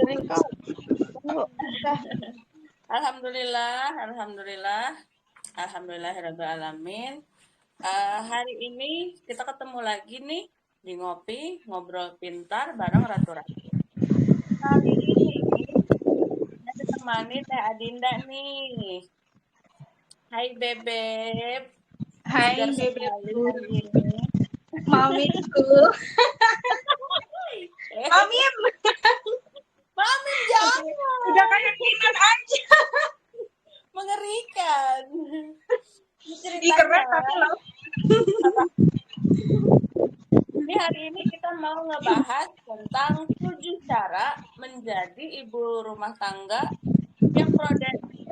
Dengerin kok. Tunggu. Udah. Alhamdulillahirrahmanirrahim. Hari ini kita ketemu lagi nih di Ngopi Ngobrol Pintar bareng Ratu Ratu. Kali ini saya ditemani Teh Adinda nih. Hai Bebeb. Hai Segar sekali Bebebku, hari ini. mamiku, mamim, Mamim jangan. udah kayak Kinan aja. Mengerikan. Ih, keren tapi loh. Jadi hari ini kita mau ngebahas tentang 7 cara menjadi ibu rumah tangga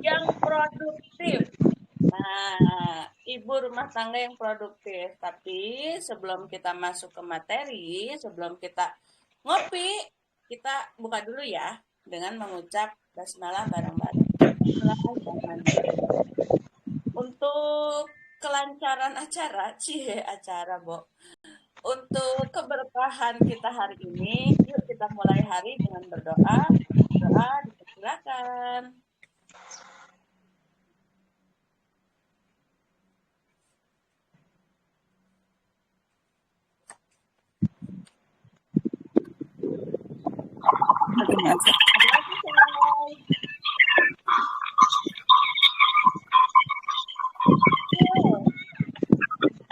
yang produktif. Nah, ibu rumah tangga yang produktif. Tapi sebelum kita masuk ke materi, sebelum kita ngopi, kita buka dulu ya dengan mengucap basmalah bareng-bareng. Bismillahirrahmanirrahim. Untuk kelancaran acara, Bo. Untuk keberkahan kita hari ini, yuk kita mulai hari dengan berdoa. Doa dipersilakan.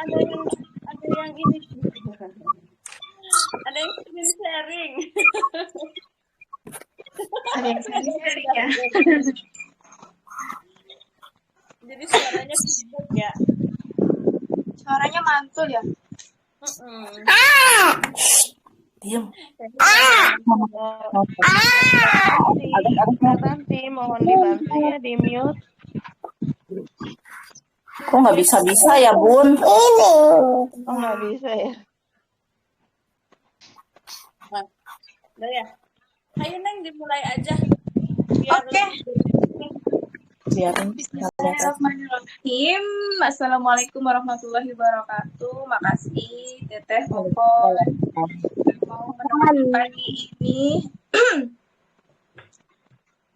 Ada yang ini. Ada yang screen sharing. Ada yang sharing ya. Jadi suaranya feedback ya. Suaranya mantul ya. Diam. Nanti mohon dibantu ya di mute. Kok nggak bisa ya, Bun? Oh, nggak bisa ya. Udah ya. Ayo Neng dimulai aja. Oke. Biarin. Bismillahirrahmanirrahim. Assalamualaikum warahmatullahi wabarakatuh. Makasih Teteh Popon mau menemani pagi ini.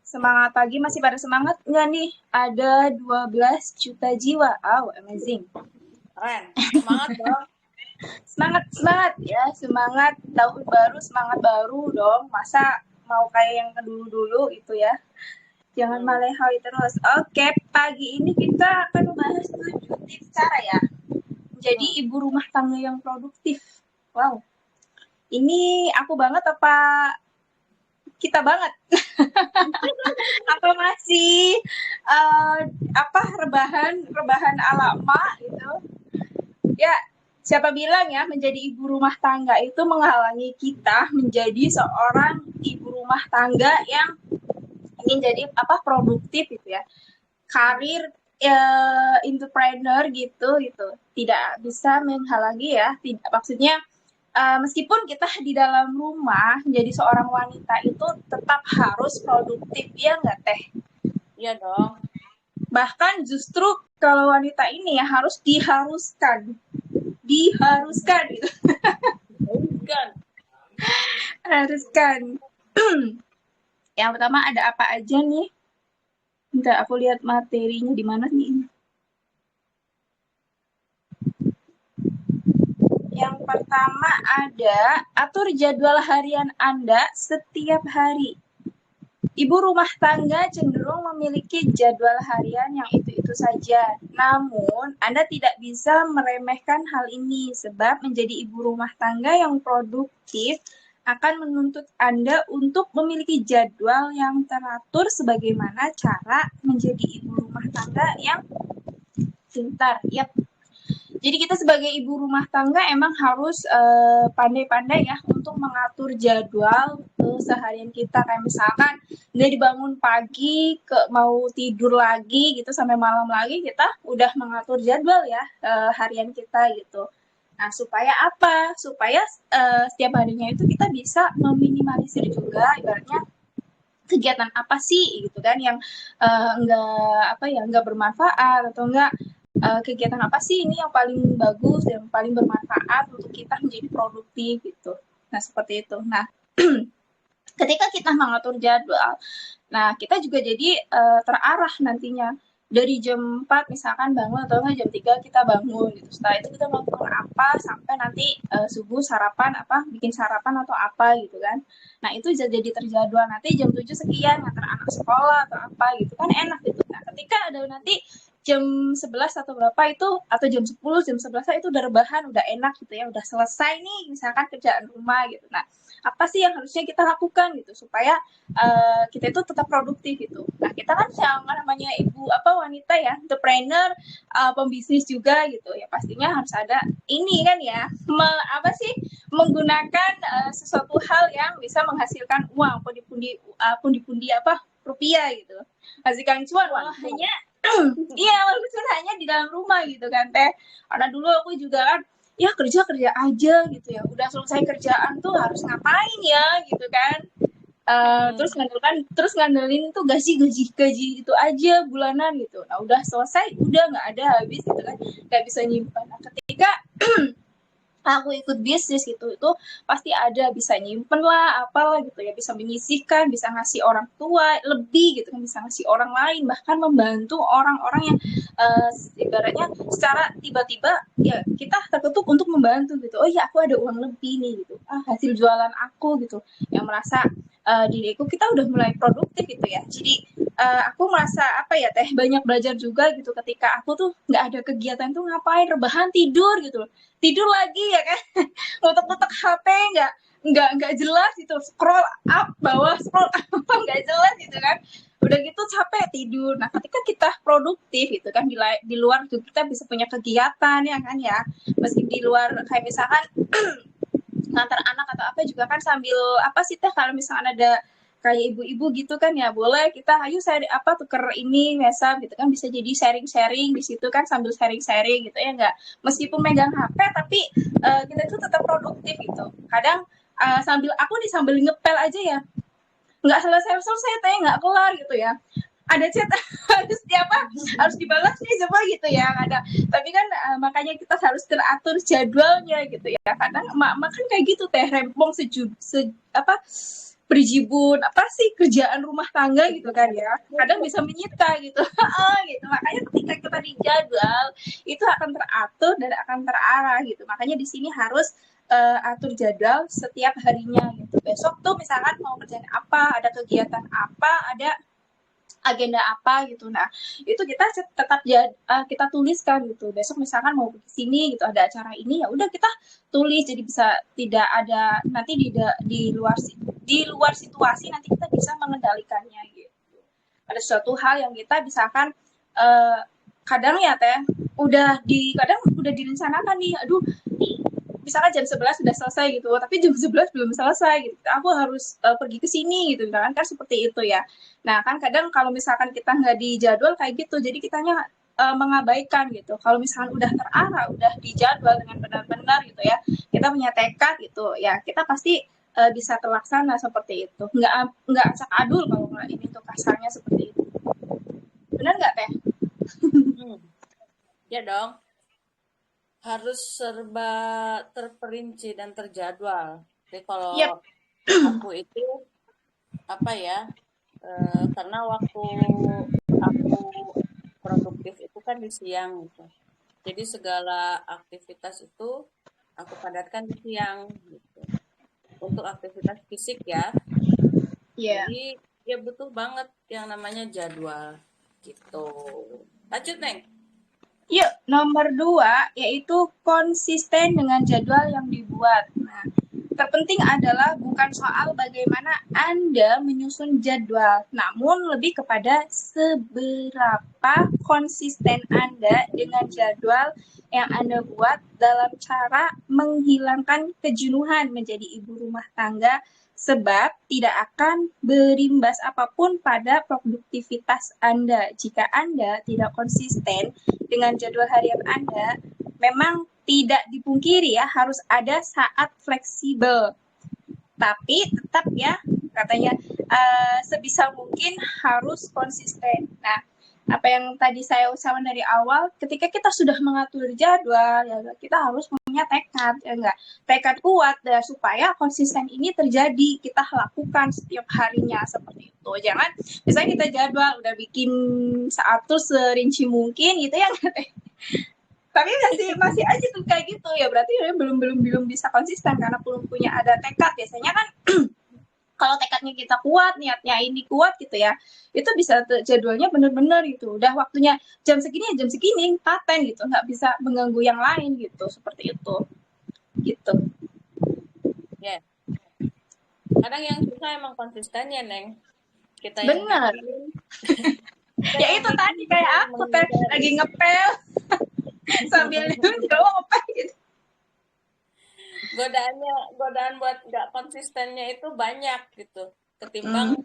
Semangat pagi, masih pada semangat nggak nih? Ada 12 juta jiwa. Oh, amazing. Keren. Semangat dong. Semangat ya, semangat tahun baru, semangat baru dong. Masa mau kayak yang dulu-dulu itu ya. Jangan malehoi terus. Oke, pagi ini kita akan membahas 7 tips cara ya menjadi ibu rumah tangga yang produktif. Wow. Ini aku banget apa kita banget? Atau masih rebahan ala emak gitu. Ya, siapa bilang ya menjadi ibu rumah tangga itu menghalangi kita menjadi seorang ibu rumah tangga yang ingin jadi produktif gitu ya. Karir entrepreneur gitu. Tidak bisa menghalangi ya. Maksudnya meskipun kita di dalam rumah menjadi seorang wanita itu tetap harus produktif, ya nggak Teh? Iya dong. Bahkan justru kalau wanita ini ya diharuskan gitu. Haruskan. Yang pertama ada apa aja nih? Bentar, aku lihat materinya di mana nih. Yang pertama ada atur jadwal harian Anda setiap hari. Ibu rumah tangga cenderung memiliki jadwal harian yang itu-itu saja. Namun, Anda tidak bisa meremehkan hal ini sebab menjadi ibu rumah tangga yang produktif akan menuntut Anda untuk memiliki jadwal yang teratur sebagaimana cara menjadi ibu rumah tangga yang pintar. Yap. Jadi kita sebagai ibu rumah tangga emang harus pandai-pandai ya untuk mengatur jadwal seharian kita. Kayak misalkan udah dibangun pagi mau tidur lagi gitu sampai malam lagi, kita udah mengatur jadwal ya harian kita gitu. Nah, supaya apa? Supaya setiap harinya itu kita bisa meminimalisir juga ibaratnya kegiatan apa sih gitu kan yang nggak bermanfaat atau enggak kegiatan apa sih ini yang paling bagus dan paling bermanfaat untuk kita menjadi produktif gitu. Nah, seperti itu. Nah, Ketika kita mengatur jadwal, nah kita juga jadi terarah nantinya. Dari jam 4 misalkan bangun atau enggak jam 3 kita bangun gitu. Setelah itu kita melakukan apa sampai nanti subuh sarapan apa, bikin sarapan atau apa gitu kan. Nah, itu jadi terjadwal nanti jam 7 sekian ngantar anak sekolah atau apa gitu kan enak gitu. Nah, ketika ada nanti jam 11 atau berapa itu atau jam 10, jam 11 itu udah rebahan, udah enak gitu ya, udah selesai nih misalkan kerjaan rumah gitu. Nah, apa sih yang harusnya kita lakukan gitu supaya kita itu tetap produktif gitu. Nah, kita kan yang namanya ibu wanita ya, entrepreneur, pembisnis juga gitu ya, pastinya harus ada ini kan ya, menggunakan sesuatu hal yang bisa menghasilkan uang, pundi-pundi rupiah gitu, hasilkan cuan hanya iya walaupun hanya di dalam rumah gitu kan teh. Karena dulu aku juga kan ya kerja aja gitu ya, udah selesai kerjaan tuh harus ngapain ya gitu kan. Terus ngandelin tuh gaji itu aja bulanan gitu. Nah udah selesai udah nggak ada habis gitu kan, nggak bisa nyimpan. Nah, ketika aku ikut bisnis gitu itu pasti ada bisa nyimpen lah apalah gitu ya, bisa menyisihkan, bisa ngasih orang tua lebih gitu kan, bisa ngasih orang lain, bahkan membantu orang-orang yang ibaratnya secara tiba-tiba ya kita terketuk untuk membantu gitu. Oh ya aku ada uang lebih nih gitu, hasil jualan aku gitu, yang merasa diriku kita udah mulai produktif gitu ya. Jadi aku merasa banyak belajar juga gitu ketika aku tuh nggak ada kegiatan tuh ngapain, rebahan tidur lagi ya kan. Ngutek-ngutek HP nggak jelas gitu, scroll up bawah scroll up nggak jelas gitu kan, udah gitu capek tidur. Nah ketika kita produktif gitu kan di luar tuh kita bisa punya kegiatan ya kan ya, meski di luar kayak misalkan ngantar anak atau apa juga kan sambil apa sih teh, kalau misalkan ada kayak ibu-ibu gitu kan ya boleh kita ayo tuker ini mesam gitu kan, bisa jadi sharing-sharing di situ kan sambil sharing-sharing gitu ya, nggak meskipun megang HP tapi kita itu tetap produktif gitu. Kadang sambil ngepel aja ya, nggak selesai teh, nggak kelar gitu ya, ada chat harus dibalas nih semua gitu ya ada. Tapi kan makanya kita harus teratur jadwalnya gitu ya. Kadang emak-emak kan kayak gitu teh, rempong berjibun apa sih kerjaan rumah tangga gitu kan ya, kadang bisa menyita gitu. Gitu. Makanya ketika kita di jadwal itu akan teratur dan akan terarah gitu. Makanya di sini harus atur jadwal setiap harinya gitu. Besok tuh misalkan mau kerjaan apa, ada kegiatan apa, ada agenda apa gitu. Nah, itu kita tetap kita tuliskan gitu. Besok misalkan mau ke sini gitu, ada acara ini, ya udah kita tulis jadi bisa tidak ada nanti di luar situasi nanti kita bisa mengendalikannya gitu. Ada suatu hal yang kita misalkan kadang ya teh kadang udah direncanakan nih, aduh misalkan jam 11 sudah selesai gitu, tapi jam 11 belum selesai gitu, aku harus pergi ke sini gitu kan seperti itu ya. Nah kan kadang kalau misalkan kita nggak di jadwal kayak gitu, jadi kitanya mengabaikan gitu. Kalau misalkan udah terarah, udah dijadwal dengan benar-benar gitu ya, kita punya tekad gitu ya, kita pasti bisa terlaksana seperti itu. Nggak acak adul kalau nggak ini tuh kasarnya seperti itu. Benar nggak teh? Ya dong, harus serba terperinci dan terjadwal. Jadi kalau aku itu karena waktu aku produktif itu kan di siang gitu. Jadi segala aktivitas itu aku padatkan di siang gitu. Untuk aktivitas fisik ya. Jadi ya butuh banget yang namanya jadwal gitu. Lanjut Neng. Yuk, nomor 2 yaitu konsisten dengan jadwal yang dibuat. Nah, terpenting adalah bukan soal bagaimana Anda menyusun jadwal, namun lebih kepada seberapa konsisten Anda dengan jadwal yang Anda buat dalam cara menghilangkan kejenuhan menjadi ibu rumah tangga, sebab tidak akan berimbas apapun pada produktivitas Anda jika Anda tidak konsisten dengan jadwal harian Anda. Memang tidak dipungkiri ya, harus ada saat fleksibel. Tapi tetap ya, katanya sebisa mungkin harus konsisten. Nah, apa yang tadi saya usahakan dari awal, ketika kita sudah mengatur jadwal, ya kita harus punya tekad, ya enggak? Tekad kuat dan supaya konsisten ini terjadi, kita lakukan setiap harinya seperti itu. Jangan misalnya kita jadwal udah bikin atur serinci mungkin gitu ya, tapi masih aja tuh kayak gitu ya, berarti belum bisa konsisten karena belum punya ada tekad. Biasanya kan kalau tekadnya kita kuat, niatnya ini kuat gitu ya, itu bisa jadwalnya bener-bener gitu. Udah waktunya jam segini ya jam segini, paten gitu, nggak bisa mengganggu yang lain gitu, seperti itu. Gitu. Ya. Kadang yang susah emang konsistennya, Neng. Kita yang Bener. kita Ya yang itu tadi kayak aku lagi ngepel sambil ngepel gitu. Godaan buat nggak konsistennya itu banyak gitu ketimbang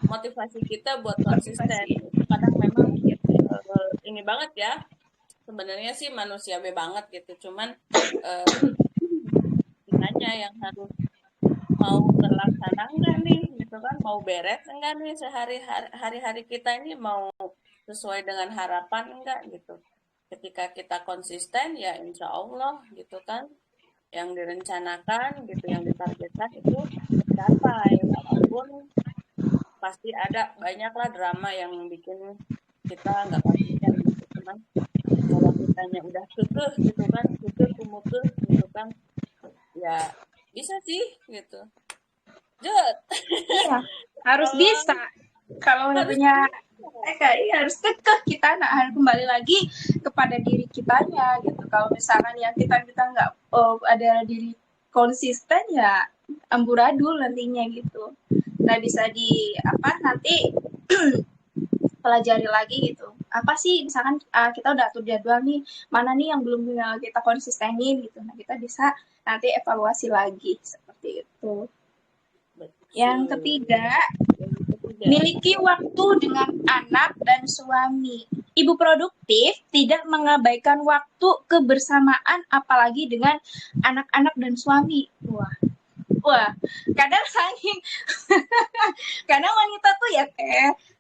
motivasi kita buat konsisten. Itu kadang memang ini banget ya, sebenarnya sih manusiawi banget gitu, cuman kitanya yang harus mau terlaksana enggak nih gitu kan, mau beres enggak nih hari-hari kita ini, mau sesuai dengan harapan enggak gitu. Ketika kita konsisten ya insya Allah gitu kan, yang direncanakan gitu, yang ditargetkan itu tercapai, walaupun pasti ada banyaklah drama yang bikin kita nggak konsisten gitu. Cuman kalau kitanya udah kekeh gitu kan, kekeh kumukuh gitu kan, ya bisa sih gitu. Jut. Iya, harus bisa. Kalau punya harus kekeh kita, harus kembali lagi kepada diri kitanya gitu. Kalau misalkan yang kita nggak ada diri konsisten ya amburadul nantinya gitu. Nah bisa nanti pelajari lagi gitu. Apa sih misalkan kita udah atur jadwal nih, mana nih yang belum kita konsistenin gitu. Nah kita bisa nanti evaluasi lagi seperti itu. Yang ketiga, miliki waktu dengan anak dan suami. Ibu produktif tidak mengabaikan waktu kebersamaan apalagi dengan anak-anak dan suami. Wah, kadang kadang wanita tuh ya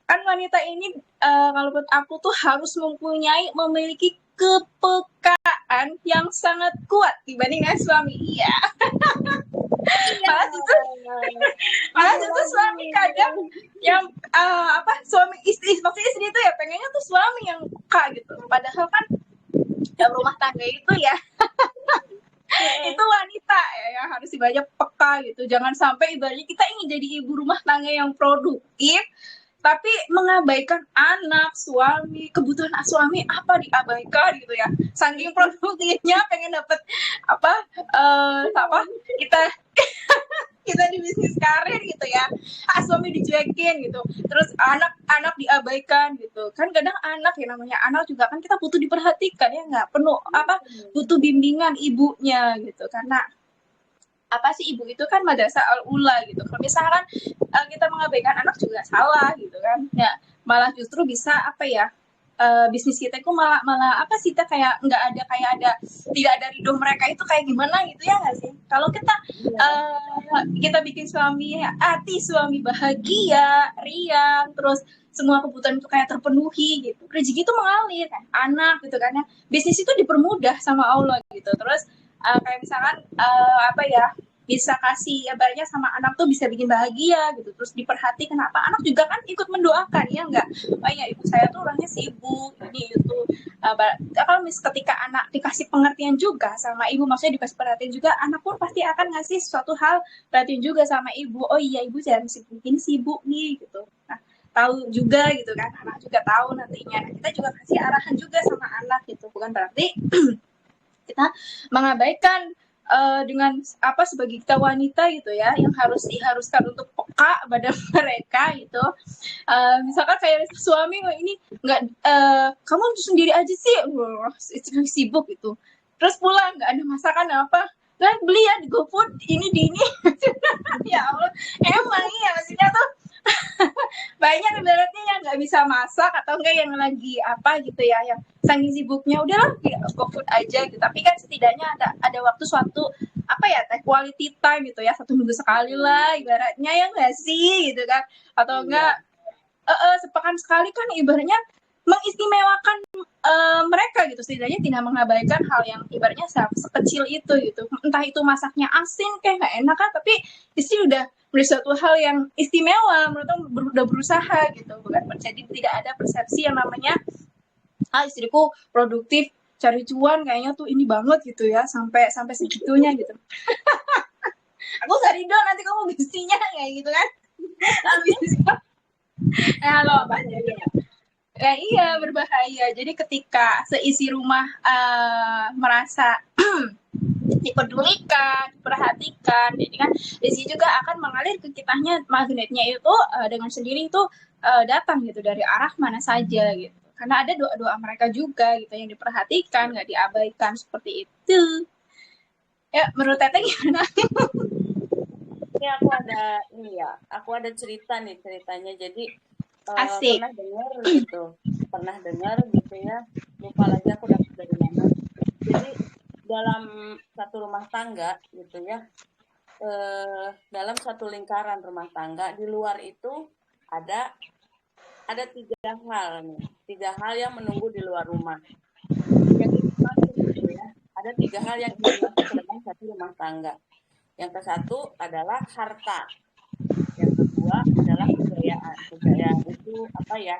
kan wanita ini kalau menurut aku tuh harus memiliki kepekaan yang sangat kuat dibandingkan suami. Iya. malah justru suami kadang yang suami istri maksudnya istri itu ya pengennya tuh suami yang peka gitu, padahal kan dalam rumah tangga itu ya itu wanita ya yang harus banyak peka gitu. Jangan sampai ibaratnya kita ingin jadi ibu rumah tangga yang produktif tapi mengabaikan anak, suami, kebutuhan suami apa diabaikan gitu ya. Saking produktifnya pengen dapet kita di bisnis karir gitu ya, suami dicuekin gitu, terus anak diabaikan gitu kan. Kadang anak ya, namanya anak juga kan kita butuh diperhatikan ya, nggak penuh butuh bimbingan ibunya gitu, karena ibu itu kan madrasah al-ula gitu. Kalau misalkan kita mengabaikan anak juga salah gitu kan ya, malah justru bisa bisnis kita itu malah kita kayak nggak ada tidak ada ridho mereka itu kayak gimana gitu ya nggak sih. Kalau kita bikin suami bahagia, riang, terus semua kebutuhan itu kayak terpenuhi gitu, rezeki itu mengalir kan, anak gitu kan ya, bisnis itu dipermudah sama Allah gitu. Terus kayak misalkan bisa kasih banyak sama anak tuh bisa bikin bahagia gitu, terus diperhatikan anak juga kan ikut mendoakan ya enggak, ya ibu saya tuh orangnya sibuk ini itu. Kalau ketika anak dikasih pengertian juga sama ibu, maksudnya dikasih perhatian juga, anak pun pasti akan ngasih suatu hal perhatian juga sama ibu. Oh iya ibu jangan sibuk nih gitu. Nah tahu juga gitu kan, anak juga tahu nantinya. Nah, kita juga kasih arahan juga sama anak gitu, bukan berarti kita mengabaikan dengan sebagai kita wanita gitu ya, yang diharuskan untuk peka pada mereka gitu. Misalkan kayak suami ini nggak, kamu sendiri aja sih, istri sibuk gitu, terus pulang nggak ada masakan apa, kan beli ya di GoFood ini ya Allah, emang iya maksudnya tuh banyak ibaratnya yang nggak bisa masak atau enggak yang lagi gitu ya, yang saking sibuknya udahlah GoFood aja gitu. Tapi kan setidaknya ada waktu suatu quality time gitu ya, 1 minggu sekali lah ibaratnya ya nggak sih gitu kan, atau enggak sepekan sekali kan ibaratnya mengistimewakan mereka gitu, setidaknya tidak mengabaikan hal yang ibaratnya sekecil itu gitu, entah itu masaknya asin kayak nggak enak kan, tapi istri udah menjadi suatu hal yang istimewa menurut aku, udah berusaha gitu, bukan? Jadi tidak ada persepsi yang namanya istriku produktif cari cuan kayaknya tuh ini banget gitu ya, sampai segitunya gitu. Aku cari dong nanti kamu bisinya kayak gitu kan. Habis halo bahaya. Iya, berbahaya. Jadi ketika seisi rumah merasa dipedulikan, diperhatikan, jadi kan isi juga akan mengalir ke kitanya, magnetnya itu dengan sendiri itu datang gitu dari arah mana saja gitu. Karena ada doa-doa mereka juga gitu yang diperhatikan, nggak diabaikan seperti itu. Ya, menurut Teteh gimana? Ini aku ada cerita nih ceritanya. Jadi Asik. pernah dengar gitu ya. Lupa lagi aku dapat dari mana. Jadi dalam satu rumah tangga gitu ya, dalam satu lingkaran rumah tangga, di luar itu ada 3 hal yang menunggu di luar rumah. Yang ingin masuk gitu ya. Ada 3 hal yang ingin masuk ke dalam satu rumah tangga. Yang ke satu adalah harta. Yang kedua adalah kejayaan. Kejayaan itu apa ya?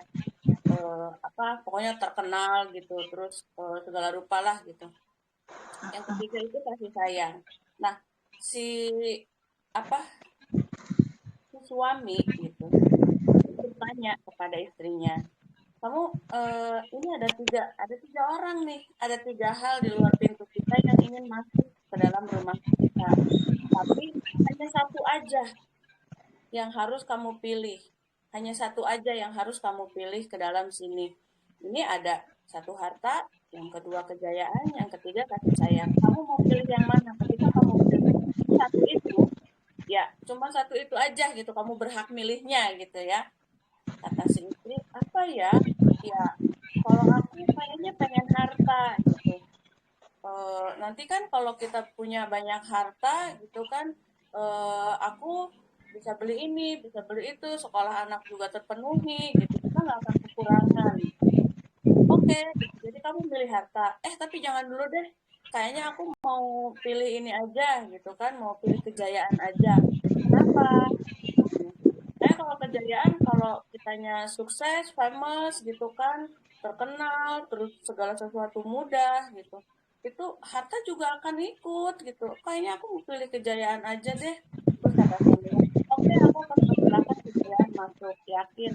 Pokoknya terkenal gitu, terus segala rupa lah gitu. Yang ketiga itu kasih sayang. Nah, si suami gitu bertanya kepada istrinya, kamu ini ada tiga orang nih, ada 3 hal di luar pintu kita yang ingin masuk ke dalam rumah kita, tapi hanya satu aja yang harus kamu pilih, hanya satu aja yang harus kamu pilih ke dalam sini. Ini ada satu harta, yang kedua kejayaan, yang ketiga kasih sayang. Kamu mau pilih yang mana? Ketika kamu pilih satu itu, ya cuma satu itu aja gitu, kamu berhak milihnya gitu ya. Kata si istri, apa ya? Ya, kalau aku kayaknya pengen harta gitu. Nanti kan kalau kita punya banyak harta gitu kan, aku bisa beli ini, bisa beli itu, sekolah anak juga terpenuhi gitu. Kita nggak akan kekurangan. Oke, gitu. Jadi kamu milih harta. Tapi jangan dulu deh. Kayaknya aku mau pilih ini aja gitu kan, mau pilih kejayaan aja. Kenapa? Kalau kejayaan, kalau kitanya sukses, famous gitu kan, terkenal, terus segala sesuatu mudah gitu. Itu harta juga akan ikut gitu. Kayaknya aku mau pilih kejayaan aja deh. Terus kata suaminya, oke, aku akan persilahkan kejayaan masuk, yakin.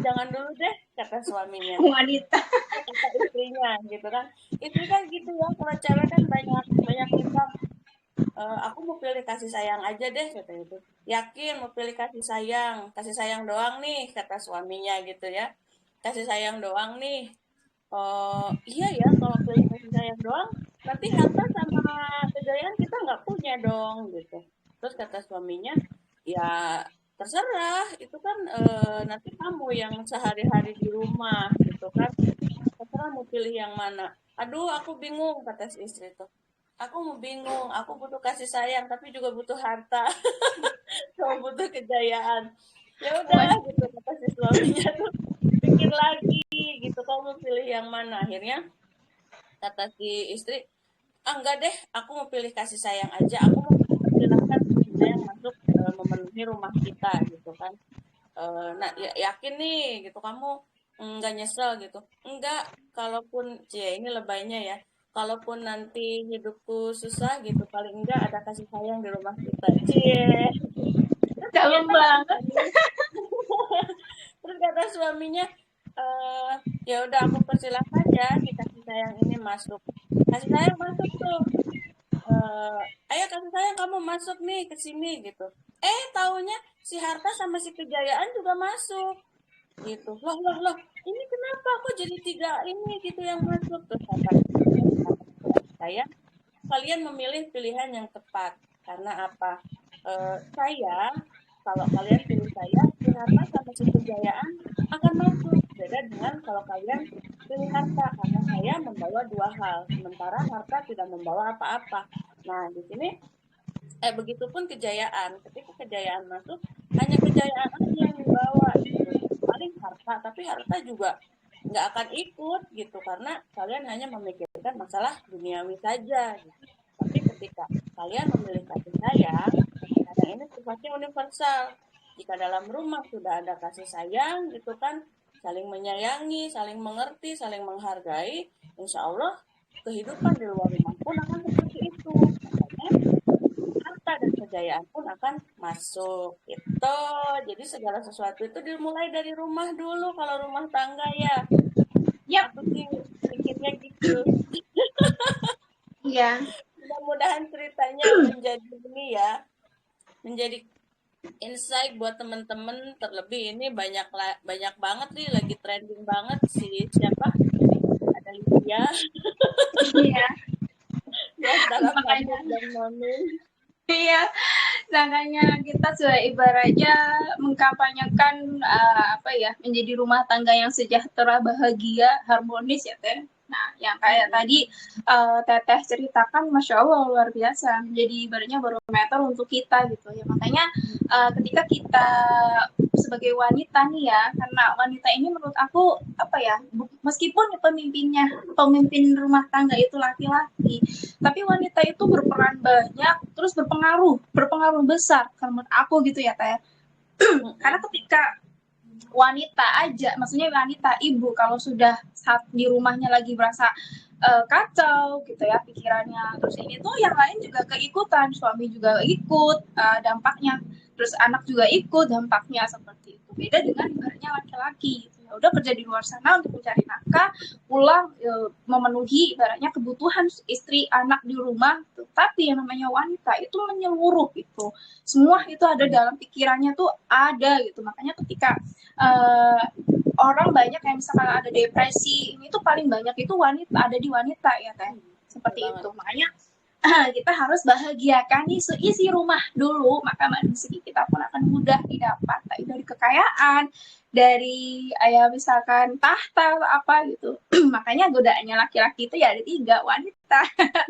Jangan dulu deh, kata suaminya. Wanita. Kata istrinya gitu kan. Istri kan gitu ya, kalau cewek kan banyak nikah. Aku mau pilih kasih sayang aja deh, kata itu. Yakin mau pilih kasih sayang doang nih, kata suaminya gitu ya. Kasih sayang doang nih. Iya ya, kalau pilih kasih sayang doang, nanti harta sama kejayaan kita nggak punya dong, gitu. Terus kata suaminya, ya terserah, itu kan nanti kamu yang sehari-hari di rumah, gitu kan. Terserah mau pilih yang mana. Aduh, aku bingung, kata si istri tuh. Aku mau bingung, aku butuh kasih sayang, tapi juga butuh harta, sama butuh kejayaan. Ya udah, gitu kata si suaminya tuh, pikir lagi, gitu, kamu pilih yang mana? Akhirnya kata si istri, enggak deh, aku mau pilih kasih sayang aja, aku mau persilahkan kasih sayang masuk memenuhi rumah kita, gitu kan. Nah, yakin nih, gitu, kamu enggak nyesel gitu. Enggak, kalaupun, ini lebaynya ya, kalaupun nanti hidupku susah gitu, paling enggak ada kasih sayang di rumah kita. Dalam banget. Terus kata suaminya, ya udah aku persilahkan ya si kasih sayang ini masuk. Kasih sayang masuk tuh. Ayo kasih sayang kamu masuk nih ke sini gitu. Taunya si harta sama si kejayaan juga masuk gitu. Loh, ini kenapa kok jadi 3 ini gitu yang masuk? Terus kata saya, kalian memilih pilihan yang tepat. Karena apa? Kalau kalian pilih saya, si harta sama si kejayaan akan masuk. Beda dengan kalau kalian pilih harta, karena saya membawa 2 hal, sementara harta tidak membawa apa-apa. Nah, di sini begitupun kejayaan. Ketika kejayaan masuk, hanya kejayaan aja yang dibawa gitu. Paling harta, tapi harta juga nggak akan ikut gitu karena kalian hanya memikirkan masalah duniawi saja gitu. Tapi ketika kalian memilih kasih sayang, kasih sayang ini sifatnya universal. Jika dalam rumah sudah ada kasih sayang gitu kan, saling menyayangi, saling mengerti, saling menghargai, insya Allah kehidupan di luar rumah pun akan seperti itu. Makanya harta dan kejayaan pun akan masuk itu. Jadi segala sesuatu itu dimulai dari rumah dulu kalau rumah tangga ya. Yap, Aku sih pikirnya gitu. iya. Mudah-mudahan ceritanya menjadi ini ya, menjadi insight buat temen-temen. Terlebih ini banyak banget nih lagi trending banget si siapa? Ada Lydia, Iya, di antara makanya. Fadil dan Nonin. Iya, makanya kita sudah ibaratnya mengkampanyekan apa ya, menjadi rumah tangga yang sejahtera, bahagia, harmonis ya Teh. Nah, yang kayak tadi Teteh ceritakan, Masya Allah luar biasa. Jadi ibaratnya barometer untuk kita gitu ya. Makanya ketika kita sebagai wanita nih ya, karena wanita ini menurut aku apa ya, meskipun pemimpin rumah tangga itu laki-laki, tapi wanita itu berperan banyak, terus berpengaruh besar kalau menurut aku gitu ya Teh. Karena ketika wanita aja, maksudnya wanita ibu kalau sudah saat di rumahnya lagi berasa kacau gitu ya pikirannya, terus ini tuh yang lain juga keikutan, suami juga ikut dampaknya, terus anak juga ikut dampaknya seperti itu. Beda dengan ibaratnya laki-laki gitu ya, udah kerja di luar sana untuk mencari nafkah, pulang memenuhi ibaratnya kebutuhan istri anak di rumah tuh. Tapi yang namanya wanita itu menyeluruh gitu, semua itu ada dalam pikirannya tuh ada gitu. Makanya ketika orang banyak yang misalkan ada depresi, ini tuh paling banyak itu wanita, ada di wanita ya Teh, seperti itu. Makanya kita harus bahagiakan isi rumah dulu, maka rezeki kita pun akan mudah didapat, dari kekayaan, dari misalkan tahta atau apa gitu. Makanya godaannya laki-laki itu ya ada 3, wanita,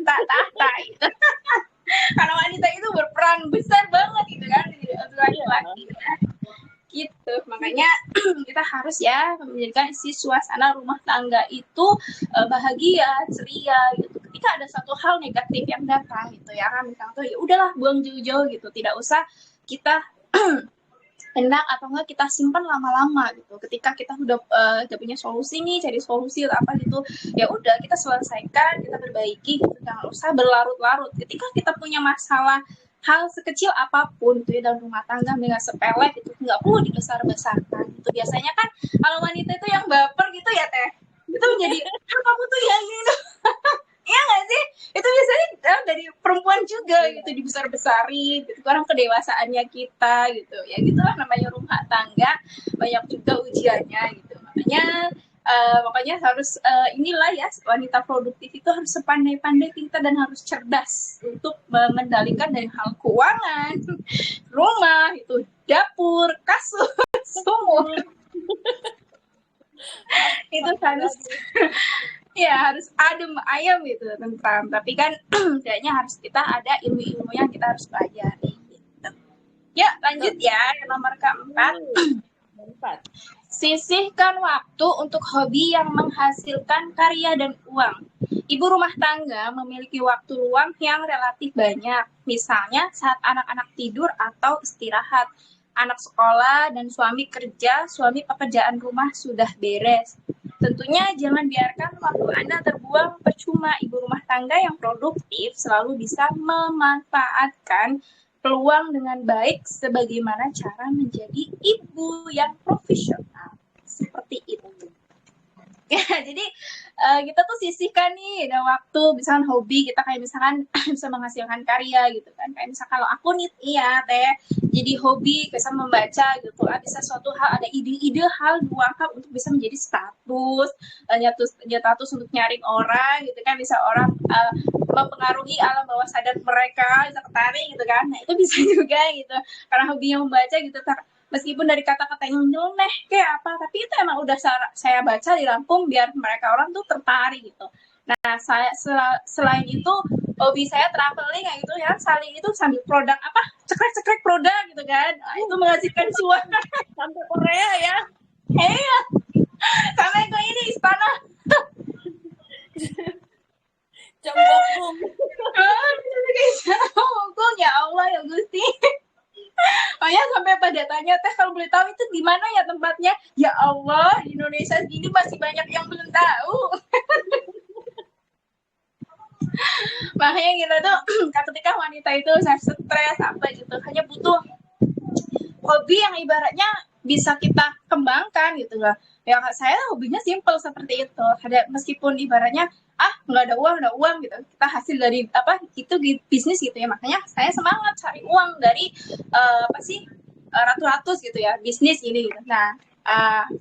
tahta gitu. Karena wanita itu berperan besar banget gitu kan untuk laki-laki gitu. Makanya kita harus ya menjadikan isi suasana rumah tangga itu bahagia, ceria gitu. Ketika ada satu hal negatif yang datang gitu ya kan, misalnya tuh ya udahlah buang jauh-jauh gitu, tidak usah kita hendak atau enggak kita simpan lama-lama gitu. Ketika kita udah punya solusi nih, cari solusi atau apa gitu, ya udah kita selesaikan, kita perbaiki gitu. Jangan usah berlarut-larut. Ketika kita punya masalah hal sekecil apapun itu ya dalam rumah tangga, dengan sepele gitu, nggak perlu dibesar-besarkan gitu. Biasanya kan kalau wanita itu yang baper gitu ya Teh, itu menjadi kamu tuh yang gitu. Iya nggak sih? Itu biasanya dari perempuan juga gitu, dibesar-besarin gitu, orang kedewasaannya kita gitu. Ya gitulah namanya rumah tangga, banyak juga ujiannya gitu. Makanya harus inilah ya, wanita produktif itu harus sepandai-pandai kita dan harus cerdas untuk mengendalikan dari hal keuangan, rumah, itu dapur, kasur, sumur. Itu harus ya harus adem ayam gitu, tentram. Tapi kan kayaknya harus kita ada ilmu-ilmu yang kita harus pelajari gitu. Ya lanjut ya, yang nomor keempat. Sisihkan waktu untuk hobi yang menghasilkan karya dan uang. Ibu rumah tangga memiliki waktu luang yang relatif banyak, misalnya saat anak-anak tidur atau istirahat, anak sekolah, dan suami kerja, suami pekerjaan rumah sudah beres. Tentunya jangan biarkan waktu Anda terbuang percuma. Ibu rumah tangga yang produktif selalu bisa memanfaatkan peluang dengan baik sebagaimana cara menjadi ibu yang profesional. Seperti itu. Ya, jadi kita tuh sisihkan nih ada waktu, misalkan hobi kita kayak misalkan bisa menghasilkan karya gitu kan. Kayak misalkan kalau aku nih iya Teh, jadi hobi bisa membaca gitu, bisa suatu hal ada ide-ide hal luangkan untuk bisa menjadi status untuk nyaring orang gitu kan, bisa orang mempengaruhi alam bawah sadar mereka, bisa ketarik gitu kan. Nah, itu bisa juga gitu. Karena hobinya membaca gitu, meskipun dari kata-kata yang nyeleneh kayak apa, tapi itu emang udah saya baca dirangkum biar mereka orang tuh tertarik gitu. Nah, saya selain itu hobi saya traveling kayak gitu ya, saling itu sambil produk cekrek produk gitu kan. Nah, itu menghasilkan cuan sampai Korea ya. Iya, sampai ke ini istana. Cembokung. Sampai ke istana Hongkong, ya Allah ya Gusti. Makanya sampai pada tanya, teh kalau boleh tahu itu di mana ya tempatnya? Ya Allah, di Indonesia ini masih banyak yang belum tahu. Makanya kita tuh ketika wanita itu stres apa gitu, hanya butuh hobi yang ibaratnya bisa kita kembangkan gitu lah. Ya saya hobinya simple seperti itu. Ada meskipun ibaratnya nggak ada uang gitu. Kita hasil dari apa itu bisnis gitu ya. Makanya saya semangat cari uang dari ratus-ratus gitu ya bisnis ini gitu. Nah,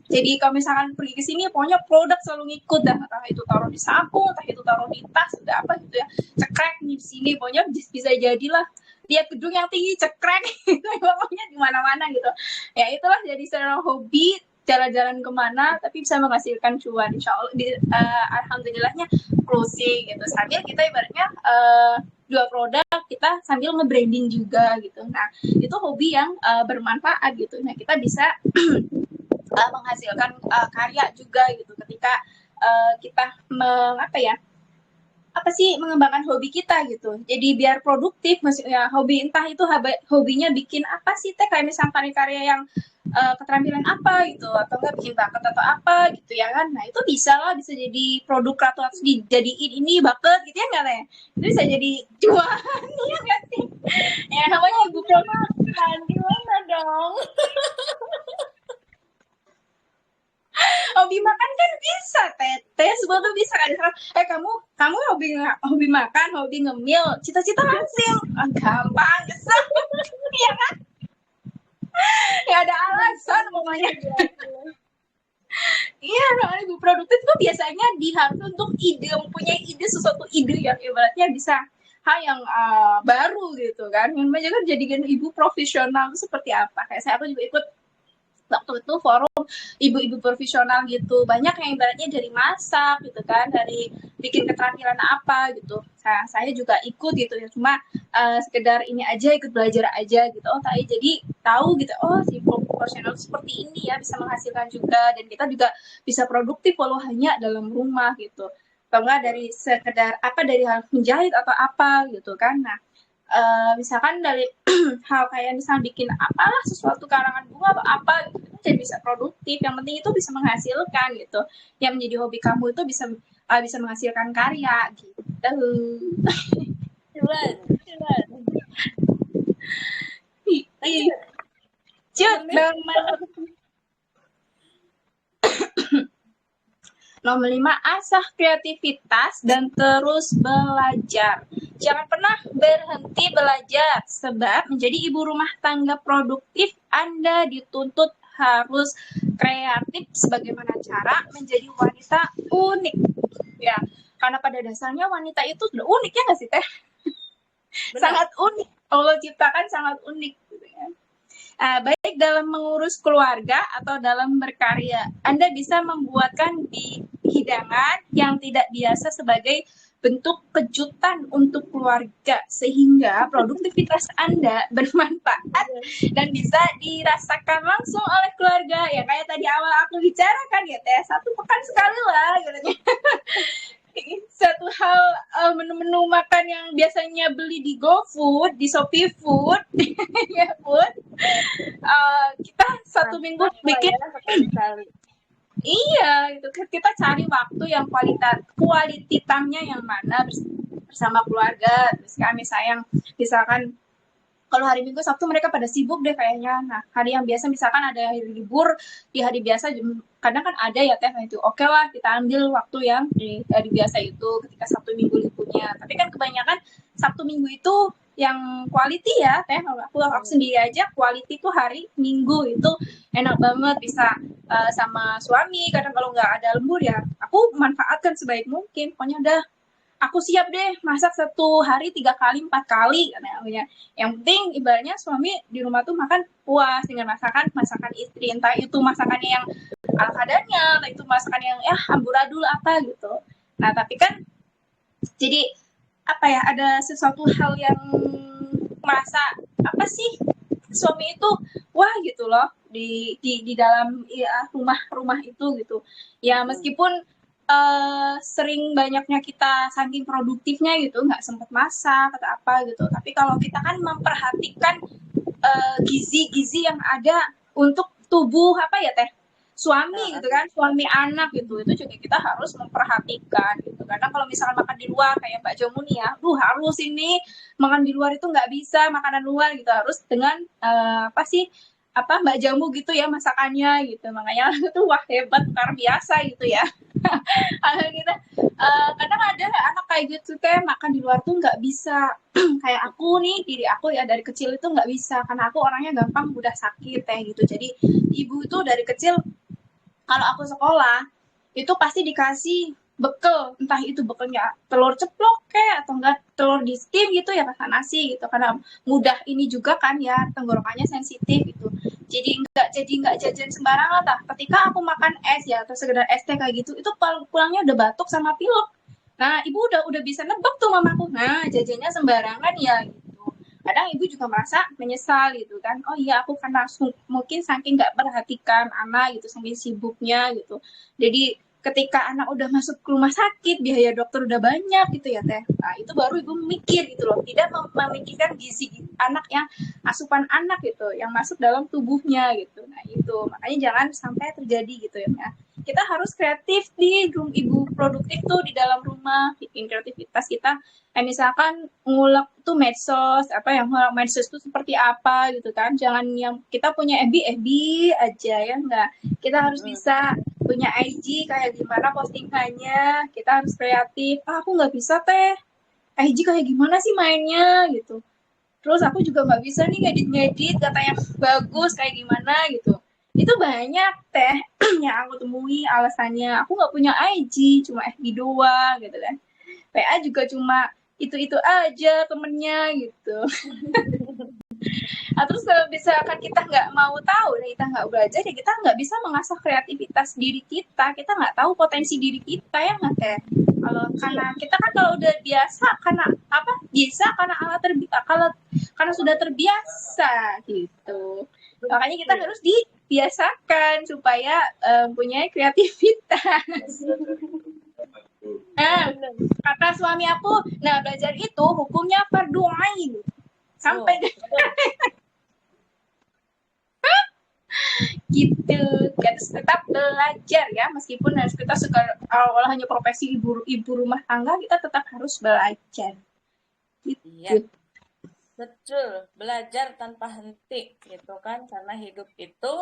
jadi kalau misalkan pergi ke sini pokoknya produk selalu ngikut dah, entah itu taruh di saku, entah itu taruh di tas, udah apa gitu ya, cekrek nih di sini pokoknya bisa jadilah tiap gedung yang tinggi cekrek gitu, pokoknya di mana-mana gitu. Ya itulah jadi seorang hobi, jalan-jalan kemana tapi bisa menghasilkan cuan, insya Allah alhamdulillahnya closing gitu sambil kita ibaratnya jual produk kita sambil nge-branding juga gitu. Nah itu hobi yang bermanfaat gitu. Nah kita bisa menghasilkan karya juga gitu ketika kita mengembangkan hobi kita gitu. Jadi biar produktif, maksudnya hobi entah itu hobinya bikin apa sih teh, kayak misalnya karya-karya yang keterampilan apa gitu, atau enggak bikin bakat atau apa gitu ya kan. Nah itu bisa lah, bisa jadi produk atau dijadiin ini bakat gitu ya nggak teh? Itu bisa jadi cuan ya nggak sih? Ya namanya ibu Makan gimana dong? Hobi makan kan bisa teteh, semua tuh bisa kan. Kamu hobi makan, hobi ngemil, cita-cita hasil, gampang kesel ya kan, nggak ada alasan pokoknya. Iya, orang ibu produktif tuh biasanya diharus untuk mempunyai sesuatu ide yang ibaratnya bisa hal yang baru gitu kan. Yang kan jadikan ibu profesional seperti apa? Kayak aku juga ikut waktu itu forum ibu-ibu profesional gitu, banyak yang ibaratnya dari masak gitu kan, dari bikin keterampilan apa gitu. Saya juga ikut gitu ya, cuma sekedar ini aja, ikut belajar aja gitu. Jadi tahu gitu, si profesional seperti ini ya, bisa menghasilkan juga, dan kita juga bisa produktif walau hanya dalam rumah gitu. Atau enggak dari sekedar dari hal menjahit atau apa gitu kan. Nah misalkan dari hal kayak misalnya bikin apalah sesuatu karangan bunga atau apa gitu, itu jadi bisa produktif. Yang penting itu bisa menghasilkan gitu. Yang menjadi hobi kamu itu bisa menghasilkan karya gitu. Cuan. Nomor 5, asah kreativitas dan terus belajar. Jangan pernah berhenti belajar, sebab menjadi ibu rumah tangga produktif Anda dituntut harus kreatif sebagaimana cara menjadi wanita unik. Ya, karena pada dasarnya wanita itu sudah unik ya nggak sih teh? Sangat unik. Allah ciptakan sangat unik. Gitu ya. Baik dalam mengurus keluarga atau dalam berkarya, Anda bisa membuatkan hidangan yang tidak biasa sebagai bentuk kejutan untuk keluarga, sehingga produktivitas Anda bermanfaat dan bisa dirasakan langsung oleh keluarga. Ya kayak tadi awal aku bicarakan ya teh, 1 pekan sekali lah gitu. Satu hal menu-menu makan yang biasanya beli di GoFood, di Shopee Food, ya pun kita 1 minggu bikin sekali. Iya, itu kita cari waktu yang quality time-nya yang mana bersama keluarga. Terus kami misalkan kalau hari Minggu, Sabtu mereka pada sibuk deh kayaknya. Nah, hari yang biasa misalkan ada hari libur, di hari biasa kadang kan ada ya teh, nah itu oke lah kita ambil waktu yang di hari biasa itu ketika Sabtu Minggu liburnya. Tapi kan kebanyakan Sabtu Minggu itu yang quality ya teh, aku sendiri aja quality tuh hari Minggu itu enak banget, bisa sama suami. Kadang kalau nggak ada lembur ya aku manfaatkan sebaik mungkin, pokoknya udah aku siap deh masak 1 hari 3 kali 4 kali katanya. Yang penting ibaratnya suami di rumah tuh makan puas dengan masakan istri, entah itu masakannya yang ala kadarnya, entah itu masakan yang amburadul apa gitu. Nah tapi kan jadi ada sesuatu hal yang merasa suami itu wah gitu loh di dalam ya, rumah itu gitu. Ya meskipun sering banyaknya kita saking produktifnya gitu nggak sempat masak atau apa gitu. Tapi kalau kita kan memperhatikan gizi-gizi yang ada untuk tubuh apa ya teh suami gitu kan, suami anak gitu, itu juga kita harus memperhatikan gitu. Karena kalau misalkan makan di luar kayak Mbak Jomuni ya, harus ini makan di luar itu nggak bisa makanan luar gitu, harus dengan apa sih apa Mbak Jamu gitu ya masakannya gitu. Makanya itu wah hebat luar biasa gitu ya. Kita kadang ada anak kayak gitu teh makan di luar tuh nggak bisa kayak aku nih diri aku ya dari kecil itu nggak bisa karena aku orangnya gampang mudah sakit teh gitu. Jadi ibu itu dari kecil kalau aku sekolah itu pasti dikasih bekel, entah itu bekelnya telur ceplok kayak atau enggak telur di steam gitu ya pakai nasi gitu karena mudah ini juga kan ya tenggorokannya sensitif gitu. Jadi enggak jajan sembarangan lah. Ketika aku makan es ya atau sekedar es teh kayak gitu itu pulangnya udah batuk sama pilek. Nah, ibu udah bisa nebak tuh mamaku. Nah, jajannya sembarangan ya gitu. Kadang ibu juga merasa menyesal gitu kan. Oh iya, aku karena mungkin saking nggak perhatikan anak gitu, saking sibuknya gitu. Jadi ketika anak udah masuk ke rumah sakit, biaya dokter udah banyak gitu ya teh. Nah, itu baru ibu mikir gitu loh. Tidak memikirkan gizi anak yang asupan anak gitu, yang masuk dalam tubuhnya gitu. Nah, itu. Makanya jangan sampai terjadi gitu ya. Kita harus kreatif di ibu produktif tuh di dalam rumah, bikin kreativitas kita kayak misalkan ngulek tuh medsos apa yang ngulek medsos tuh seperti apa gitu kan, jangan yang kita punya FB aja ya enggak, kita harus bisa punya IG kayak gimana postingannya, kita harus kreatif. Aku nggak bisa teh IG kayak gimana sih mainnya gitu, terus aku juga nggak bisa nih ngedit kata yang bagus kayak gimana gitu. Itu banyak teh yang aku temui alasannya aku nggak punya IG, cuma FB doang gitu kan. PA juga cuma itu aja temennya gitu. Nah, terus kalau misalkan kita nggak mau tahu dan kita nggak belajar ya kita nggak bisa mengasah kreativitas diri kita nggak tahu potensi diri kita ya nggak teh. Kalau karena kita kan kalau udah biasa karena apa bisa karena karena sudah terbiasa gitu. Makanya kita harus dibiasakan supaya punya kreativitas. Nah, kata suami aku, nah belajar itu hukumnya fardu ain. Sampai gitu. Harus tetap belajar ya, meskipun harus kita kalau hanya profesi ibu rumah tangga, kita tetap harus belajar. Gitu. Iya. Betul, belajar tanpa henti gitu kan, karena hidup itu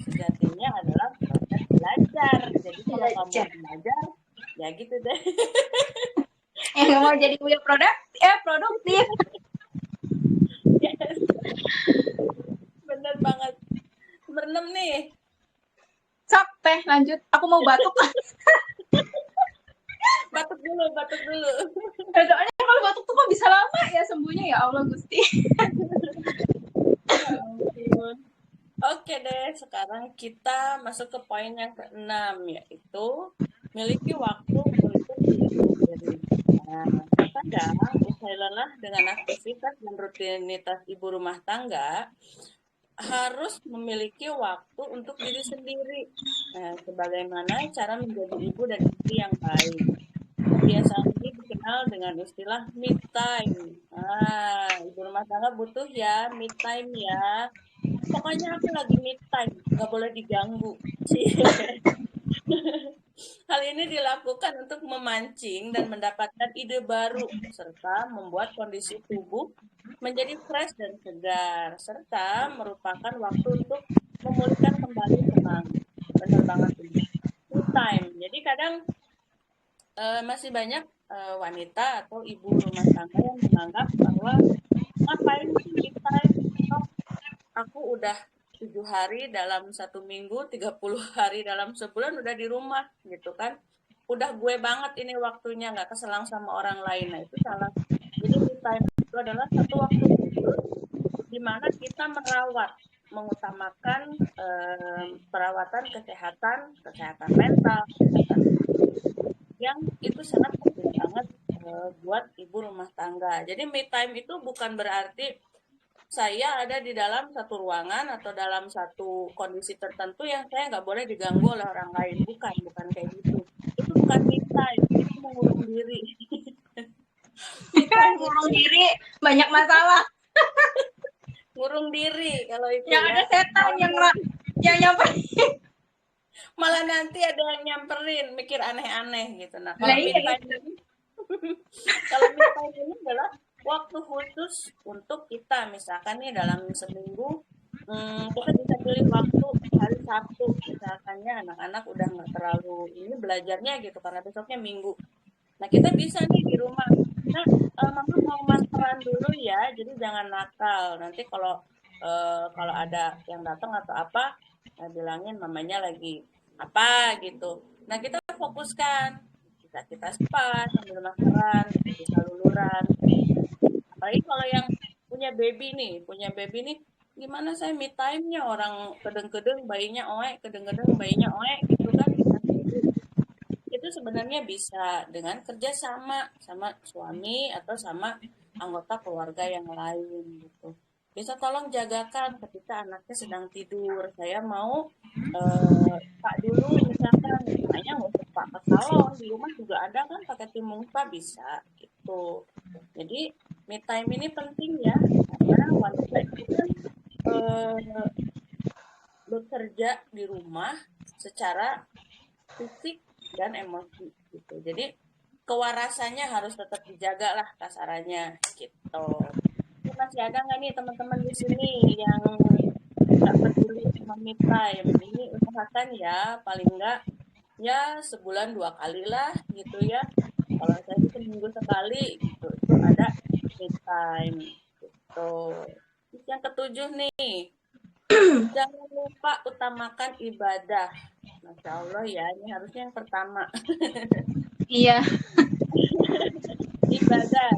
sejatinya adalah proses belajar. Jadi kalau kamu belajar, ya gitu deh. Yang mau jadi punya produktif. Yes. Bener banget. Berenam nih. Sok teh lanjut, aku mau batuk. Batuk dulu. Soalnya kalau batuk tuh kok bisa lama ya sembuhnya ya Allah Gusti. Oke deh, sekarang kita masuk ke poin yang ke-6, yaitu miliki waktu untuk diri. Nah, kadang usai lelah dengan aktivitas dan rutinitas ibu rumah tangga, harus memiliki waktu untuk diri sendiri. Nah, sebagaimana cara menjadi ibu dan istri yang baik. Kebiasaan ini dikenal dengan istilah me time. Ibu rumah tangga butuh ya me time ya. Pokoknya aku lagi me time, nggak boleh diganggu. Hal ini dilakukan untuk memancing dan mendapatkan ide baru, serta membuat kondisi tubuh menjadi fresh dan segar, serta merupakan waktu untuk memulihkan kembali semangat. Benar banget ini. Me time. Jadi kadang masih banyak wanita atau ibu rumah tangga yang menganggap bahwa ngapain sih me time? Aku udah 7 hari dalam 1 minggu, 30 hari dalam sebulan udah di rumah gitu kan. Udah gue banget ini waktunya, nggak keselang sama orang lain. Nah itu salah. Jadi me time itu adalah satu waktu khusus di mana kita mengutamakan perawatan kesehatan mental, kesehatan yang itu sangat penting banget buat ibu rumah tangga. Jadi me time itu bukan berarti saya ada di dalam satu ruangan atau dalam satu kondisi tertentu yang saya nggak boleh diganggu oleh orang lain. Bukan kayak gitu. Itu bukan me time, itu mengurung diri. Me time Ngurung itu diri banyak masalah. ngurung diri kalau itu Yang ada ya. setan yang nyamperin. Malah nanti ada yang nyamperin, mikir aneh-aneh gitu. Nah, Lah kalau me iya time itu. ini, kalau me time ini adalah waktu khusus untuk kita. Misalkan nih dalam seminggu, kita bisa pilih waktu hari Sabtu. Misalkannya anak-anak udah nggak terlalu ini belajarnya gitu karena besoknya Minggu. Nah, kita bisa nih di rumah. Nah, mama mau maskeran dulu ya, jadi jangan nakal. Nanti kalau ada yang datang atau apa, bilangin mamanya lagi apa gitu. Nah, kita fokuskan. Kita spa sambil maskeran, bisa luluran. Apalagi kalau yang punya baby nih, gimana saya me time-nya orang kedeng-kedeng bayinya oek, kedeng-kedeng bayinya oek gitu kan. Nah, itu sebenarnya bisa dengan kerja sama suami atau sama anggota keluarga yang lain gitu. Bisa tolong jagakan ketika anaknya sedang tidur. Saya mau Pak dulu misalkan, makanya nggak usah Pak ke salon, di rumah juga ada kan pakai timun Pak bisa gitu. Jadi me time ini penting ya, karena wanita itu kan eh, bekerja di rumah secara fisik dan emosi gitu. Jadi kewarasannya harus tetap dijaga lah kasarannya gitu. Ini masih ada nggak nih teman-teman di sini yang nggak peduli sama me time? Ini usahakan ya paling nggak ya sebulan 2 kali lah gitu ya. Kalau saya sih seminggu sekali gitu. Itu ada me time gitu. Terus yang ketujuh nih, jangan lupa utamakan ibadah. Masya Allah ya, ini harusnya yang pertama. Iya. Ibadah.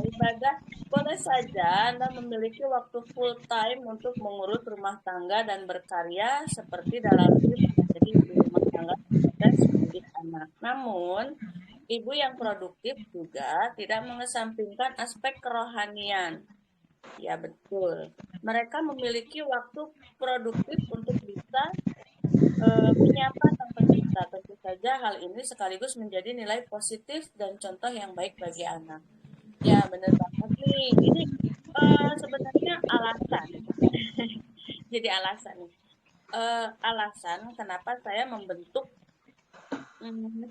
Boleh saja Anda memiliki waktu full time untuk mengurus rumah tangga dan berkarya seperti dalam hidup menjadi ibu rumah tangga dan mendidik anak. Namun, ibu yang produktif juga tidak mengesampingkan aspek kerohanian. Ya, betul. Mereka memiliki waktu produktif untuk bisa menyapa Sang Pencipta. Tentu saja hal ini sekaligus menjadi nilai positif dan contoh yang baik bagi anak. Ya, benar banget nih. Ini sebenarnya alasan. Jadi alasan nih. Alasan kenapa saya membentuk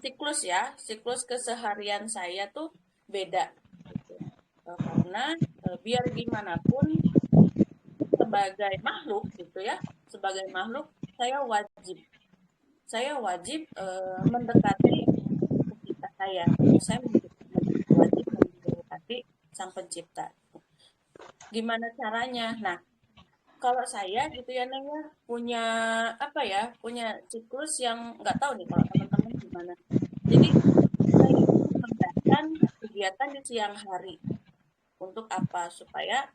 siklus ya. Siklus keseharian saya tuh beda. Gitu. Karena biar gimana pun sebagai makhluk gitu ya. Sebagai makhluk saya wajib mendekati pencipta saya. Saya wajib mendekati sang pencipta. Gimana caranya? Nah, kalau saya gitu ya Neng ya, punya apa ya? Punya siklus yang nggak tahu nih kalau teman-teman gimana. Jadi saya itu mengadakan kegiatan di siang hari. Untuk apa? Supaya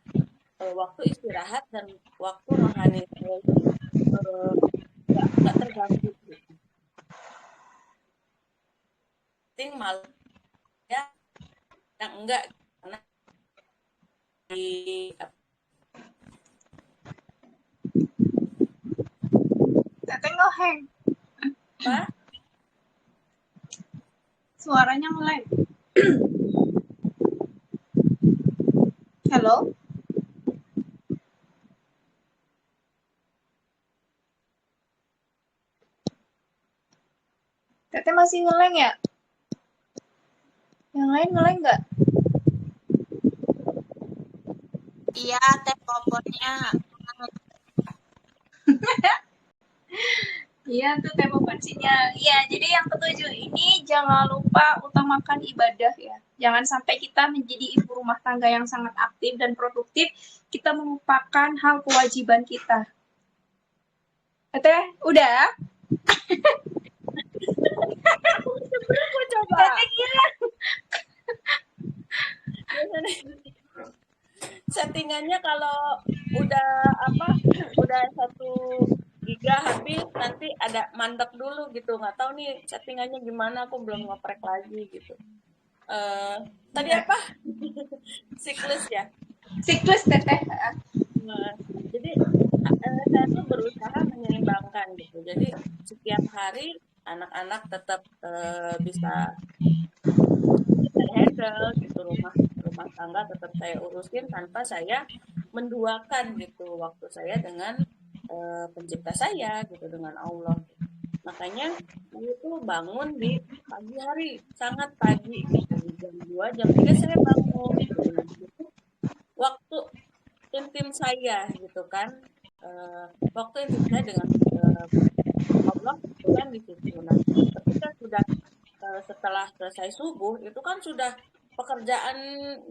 waktu istirahat dan waktu rohani saya itu eh, nggak terganggu gitu. Ting malam ya yang enggak karena di Teteh ngeheng. apa Suaranya nge-lag. Halo? Teteh masih nge-lag ya? Yang lain nge-lag nggak? Iya, teh kopornya. Iya tuh tema kuncinya. Iya, jadi yang ketujuh ini jangan lupa utamakan ibadah ya. Jangan sampai kita menjadi ibu rumah tangga yang sangat aktif dan produktif, kita melupakan hal kewajiban kita. Teteh, udah? Aku coba Teteh hilang. biasanya settingannya kalau udah udah 1 giga habis nanti ada mandek dulu gitu nggak tahu nih settingannya gimana aku belum ngoprek lagi gitu. Tadi apa siklus ya Siklus teteh. Nah, jadi saya tuh berusaha menyeimbangkan gitu. Jadi setiap hari anak-anak tetap bisa saya handle gitu, rumah rumah tangga tetap saya urusin tanpa saya menduakan gitu waktu saya dengan pencipta saya gitu, dengan Allah. Makanya saya itu bangun di pagi hari, sangat pagi gitu, di jam 2, jam 3 saya bangun gitu. Nah, itu waktu intim saya gitu kan, waktu intim saya dengan Allah gitu kan di situ. Nah, ketika sudah setelah selesai subuh itu kan sudah pekerjaan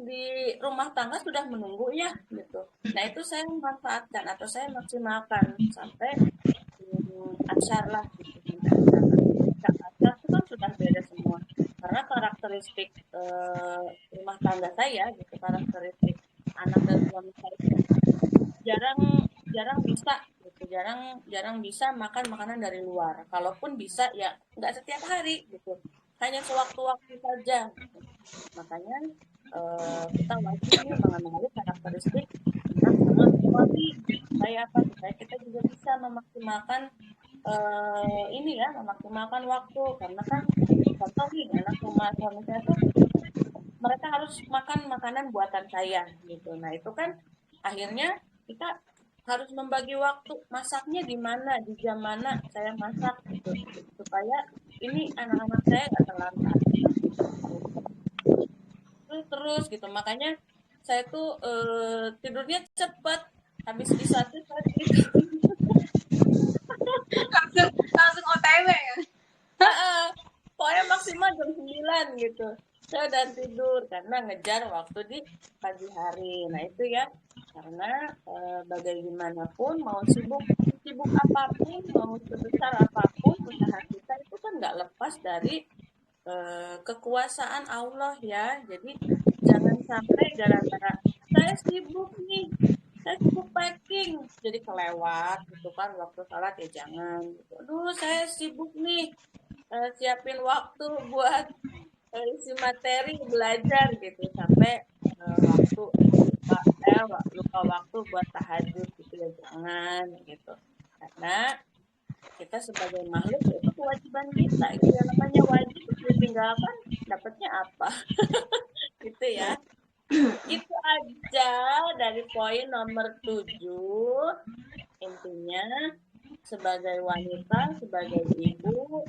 di rumah tangga sudah menunggu ya gitu. Nah, itu saya manfaatkan atau saya maksimalkan sampai asar lah gitu, sampai asar. Nah, asar itu kan sudah beda semua. Karena karakteristik rumah tangga saya gitu, karakteristik anak dan suami saya itu jarang bisa gitu, jarang bisa makan makanan dari luar. Kalaupun bisa ya nggak setiap hari gitu, hanya sewaktu-waktu saja gitu. Makanya kita wajib nih mengenali karakteristik anak sama suami supaya apa, supaya kita juga bisa memaksimalkan ini ya, memaksimalkan waktu. Karena kan contoh nih, anak sama suami saya tuh mereka harus makan makanan buatan saya gitu. Nah, itu kan akhirnya kita harus membagi waktu, masaknya di mana, di jam mana saya masak gitu, supaya ini anak-anak saya nggak terlantar terus gitu. Makanya saya tuh tidurnya cepet, habis di satu saya tidur. langsung OTW ya. Pokoknya maksimal jam 9 gitu saya udah tidur karena ngejar waktu di pagi hari. Nah, itu ya, karena bagaimanapun mau sibuk apapun, mau sebesar apapun usaha kita itu kan nggak lepas dari kekuasaan Allah ya. Jadi jangan sampai gara-gara saya sibuk nih, saya sibuk packing, jadi kelewat gitu kan waktu sholat, ya jangan gitu. Aduh, saya sibuk nih siapin waktu buat isi materi belajar gitu, sampai waktu lupa waktu buat tahajud gitu, ya jangan gitu. Karena kita sebagai makhluk itu kewajiban kita gitu, yang namanya wajib ditinggalkan dapatnya apa gitu ya. Itu aja dari poin nomor 7. Intinya sebagai wanita, sebagai ibu,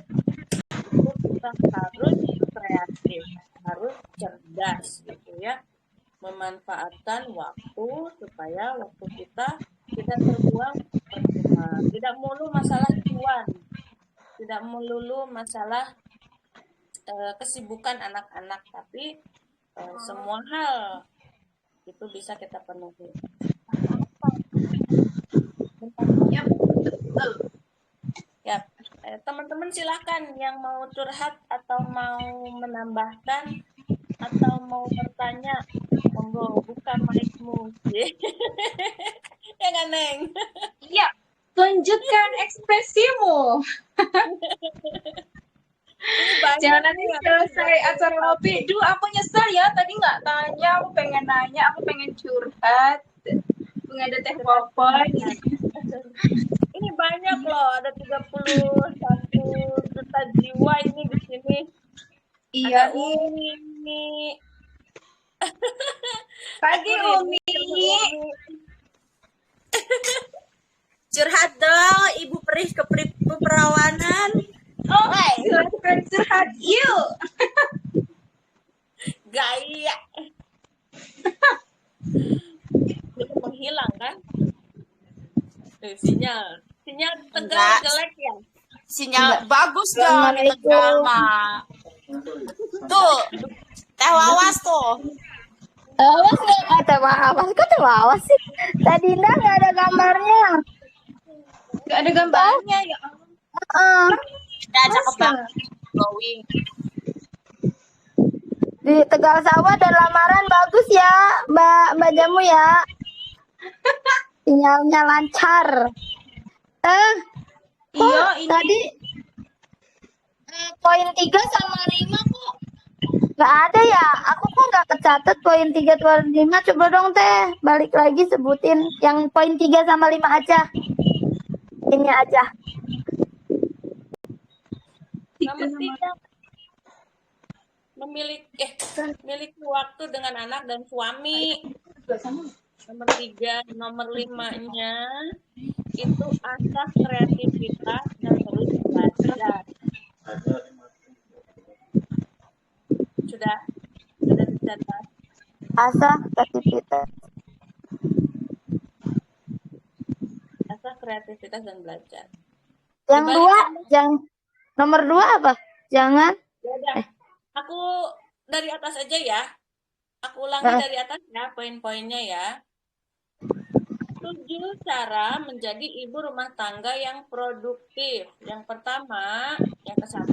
itu kita harus kreatif, harus cerdas gitu ya, memanfaatkan waktu supaya waktu kita tidak terbuang percuma. Tidak melulu masalah cuan, tidak melulu masalah kesibukan anak-anak, tapi semua hal itu bisa kita penuhi. Ya, teman-teman silakan yang mau curhat atau mau menambahkan atau mau bertanya, monggo buka mic-mu. Ya nggak, Neng? Iya, tunjukkan ekspresimu. Jangan nanti selesai acara ngopi, duh aku nyesel ya tadi nggak tanya, aku pengen nanya, aku pengen curhat, pengen ada teh popoy. Ini banyak loh, ada 31 juta jiwa ini di sini. Iya, ada Umi. Pagi Umi. Curhat dong, Ibu Perih ke perawanan. Oh, silahkan curhat, yuk. Gaya. Itu menghilang kan? Sinyal Tegal jelek ya? Sinyal bagus dong di Tegal mah. Tuh, Teh Wawas tuh. Awas nggak Teh Wawas? Kok Teh Wawas sih? Tadi nggak ada gambarnya. Nggak ada gambarnya ya. Udah cakep banget. Glowing. Di Tegal Sawah dan lamaran bagus ya, Mbak Jamu ya. Sinyalnya lancar. Iya, ini tadi poin 3 sama 5 kok Nggak ada ya, aku kok nggak kecatat poin 3 poin 5. Coba dong teh, balik lagi sebutin yang poin 3 sama 5 aja. Ini aja. Nomor 3, memiliki waktu dengan anak dan suami. Nomor 3, nomor 5-nya itu asah kreativitas dan terus belajar. Sudah dicatat. Asah kreativitas. Asah kreativitas dan belajar. Yang Dibalik 2, nomor 2 apa? Jangan. Aku dari atas aja ya. Aku ulangi dari atas ya, poin-poinnya ya. 7 cara menjadi ibu rumah tangga yang produktif. Yang pertama, yang ke-1,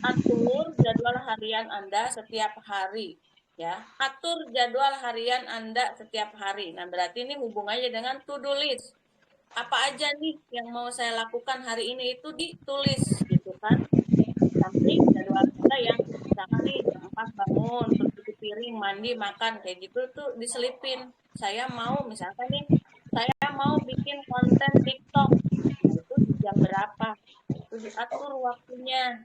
atur jadwal harian Anda setiap hari. Ya, atur jadwal harian Anda setiap hari. Nah, berarti ini hubungannya dengan to-do list. Apa aja nih yang mau saya lakukan hari ini itu ditulis gitu kan. Samping jadwal kita yang misalkan nih jam 4 bangun, terus cuci piring, mandi, makan, kayak gitu tuh diselipin. Saya mau misalkan nih, saya mau bikin konten TikTok. Nah, itu di jam berapa? Itu diatur waktunya.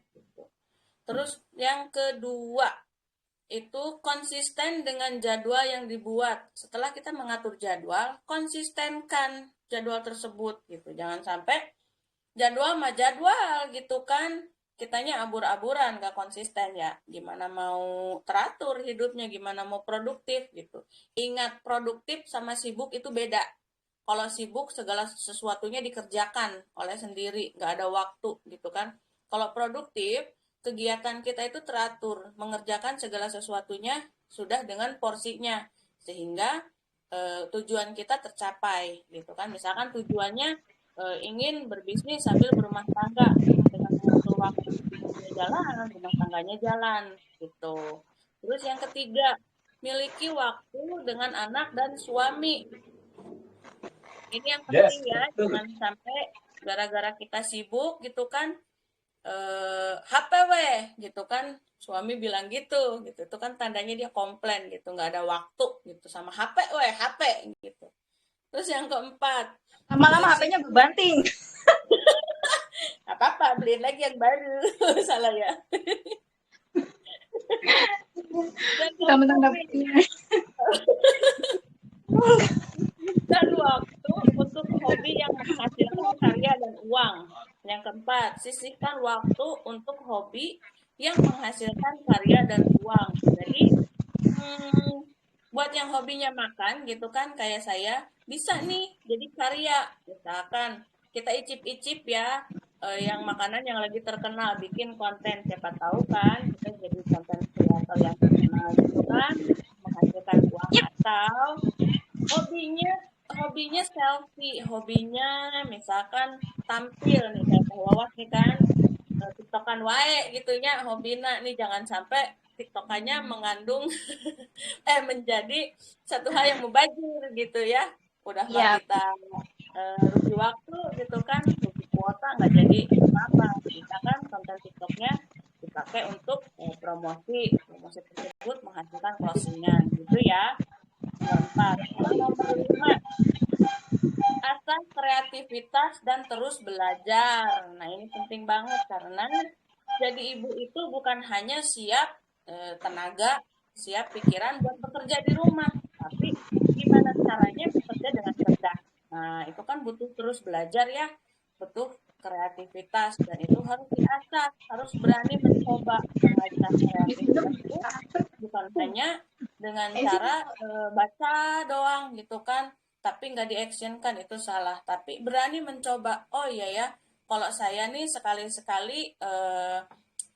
Terus yang kedua, itu konsisten dengan jadwal yang dibuat. Setelah kita mengatur jadwal, konsistenkan jadwal tersebut gitu. Jangan sampai jadwal mah jadwal gitu kan. Kitanya abur-aburan, gak konsisten ya. Gimana mau teratur hidupnya, gimana mau produktif gitu. Ingat, produktif sama sibuk itu beda. Kalau sibuk segala sesuatunya dikerjakan oleh sendiri, gak ada waktu gitu kan. Kalau produktif, kegiatan kita itu teratur, mengerjakan segala sesuatunya sudah dengan porsinya. Sehingga tujuan kita tercapai gitu kan. Misalkan tujuannya ingin berbisnis sambil berumah tangga, dengan mengatur waktu bisnisnya jalan, rumah tangganya jalan gitu. Terus yang ketiga, miliki waktu dengan anak dan suami. Ini yang penting ya, jangan sampai gara-gara kita sibuk gitu kan, HP weh gitu kan, suami bilang gitu itu kan tandanya dia komplain gitu, nggak ada waktu gitu sama HP weh, HP gitu. Terus yang keempat, Lama-lama HP-nya berbanting. apa-apa, beliin lagi yang baru. Salah ya. Mentang-mentang dapetnya. Dan waktu untuk hobi yang menghasilkan karya dan uang. Yang keempat, sisihkan waktu untuk hobi yang menghasilkan karya dan uang. Jadi buat yang hobinya makan gitu kan, kayak saya bisa nih jadi karya. Misalkan kita icip-icip ya, yang makanan yang lagi terkenal, bikin konten, siapa tahu kan kita jadi konten kreator yang terkenal gitu kan, menghasilkan uang. Atau hobinya selfie, hobinya misalkan tampil nih kayak Wawas nih kan, tiktokan wae gitunya hobina nih, jangan sampai tiktokannya mengandung menjadi satu hal yang mubazir gitu ya. Udah mah kita rugi waktu gitu kan, rugi kuota, nggak jadi apa-apa. Misalkan konten tiktoknya dipakai untuk promosi tersebut menghasilkan closingan gitu ya. Nomor 4. Nomor 5, asah kreativitas dan terus belajar. Nah, ini penting banget karena jadi ibu itu bukan hanya siap tenaga, siap pikiran buat bekerja di rumah, tapi gimana caranya bekerja dengan cerdas. Nah, itu kan butuh terus belajar ya, butuh kreativitas, dan itu harus diasah, harus berani mencoba mengasah kreativitas itu bukan hanya dengan cara baca doang gitu kan, tapi nggak di-actionkan, itu salah. Tapi berani mencoba, oh iya ya, kalau saya nih sekali-sekali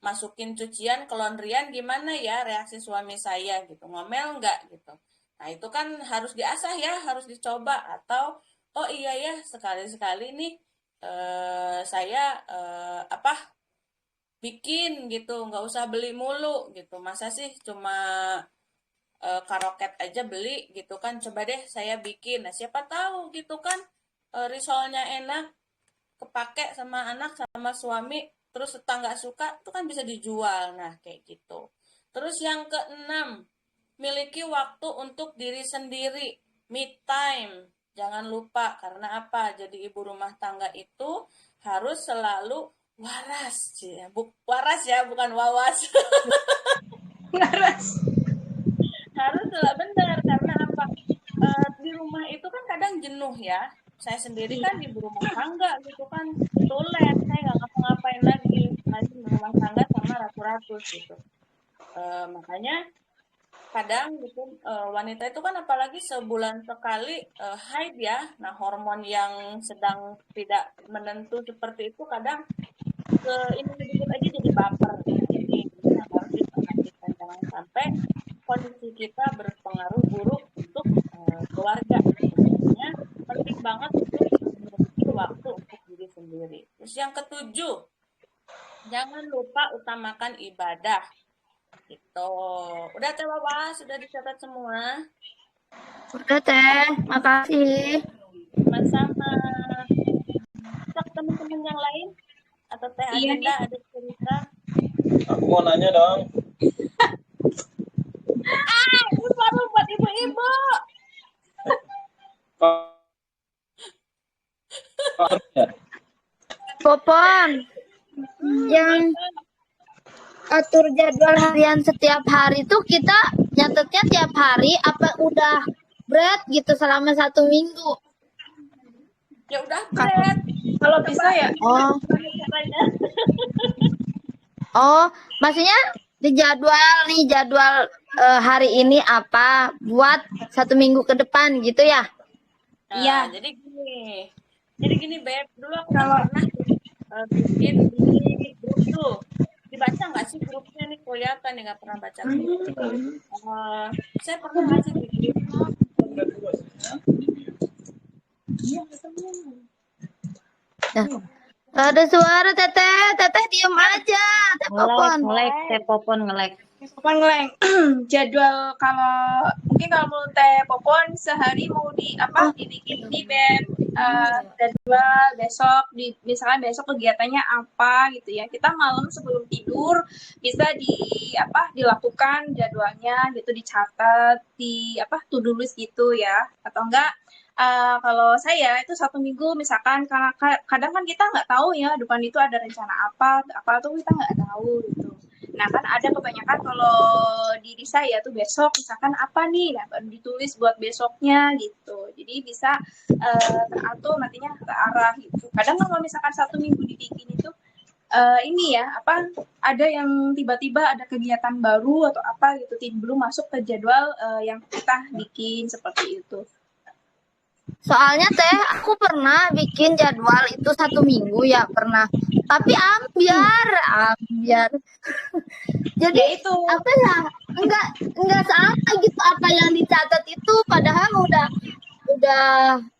masukin cucian ke laundryan, gimana ya reaksi suami saya gitu, ngomel nggak gitu. Nah itu kan harus diasah ya, harus dicoba. Atau oh iya ya, sekali-sekali nih saya bikin gitu, nggak usah beli mulu gitu. Masa sih cuma karoket aja beli gitu kan, coba deh saya bikin. Nah siapa tahu gitu kan, risolnya enak, kepake sama anak sama suami, terus tetangga suka, itu kan bisa dijual. Nah kayak gitu. Terus yang keenam, miliki waktu untuk diri sendiri, me time. Jangan lupa, karena apa? Jadi ibu rumah tangga itu harus selalu waras. Waras ya, bukan wawas. Laras. Harus selalu benar, karena apa? Di rumah itu kan kadang jenuh ya. Saya sendiri kan ibu rumah tangga gitu kan, tulen, saya nggak ngapa-ngapain lagi, masih rumah tangga sama ratu-ratu gitu. Makanya kadang gitu wanita itu kan apalagi sebulan sekali haid ya. Nah, hormon yang sedang tidak menentu seperti itu kadang ini sedikit aja jadi baper. Ini harus diperhatikan, jangan sampai kondisi kita berpengaruh buruk untuk keluarga. Sebenarnya penting banget untuk memiliki waktu untuk diri sendiri. Terus yang ketujuh, jangan lupa utamakan ibadah. Gitu. Udah Teh Wawa, sudah dicatat semua? Udah teh, makasih. Sama-sama. Untuk teman-teman yang lain atau Teh Iya Adinda ada cerita? Aku mau nanya dong. Ini baru buat ibu-ibu. Popon, yang atur jadwal harian setiap hari tuh kita nyatetnya tiap hari apa udah berat gitu selama 1 minggu? Ya udah, Fred. Kalau bisa ya, Oh, oh, maksudnya di jadwal hari ini apa buat 1 minggu ke depan gitu ya? Iya. Jadi gini, Beb. Dulu aku kan pernah bikin di grup tuh. Dibaca nggak sih grupnya nih? Kelihatan nih nggak pernah baca grup. Saya pernah ngasih di grup. Nah, nggak ada suara teteh diem aja, teh Popon. Teh Popon ngelek. Popon ngeleng. Jadwal kalau mungkin kalau menurut Teh Popon sehari mau dibikin di bed jadwal besok misalkan besok kegiatannya apa gitu ya. Kita malam sebelum tidur bisa dilakukan jadwalnya gitu, dicatat di to-do list gitu ya. Atau enggak kalau saya itu 1 minggu misalkan, karena kadang kan kita nggak tahu ya depan itu ada rencana apa tuh kita nggak tahu gitu. Nah kan ada kebanyakan kalau diri saya tuh besok misalkan apa nih, nah baru ditulis buat besoknya gitu. Jadi bisa teratur nantinya terarah gitu. Kadang kalau misalkan 1 minggu dibikin itu ada yang tiba-tiba ada kegiatan baru atau apa gitu, belum masuk ke jadwal yang kita bikin seperti itu. Soalnya teh aku pernah bikin jadwal itu 1 minggu ya pernah, tapi ambiar. Jadi Ya itu. apa ya, enggak sama gitu apa yang dicatat itu, padahal udah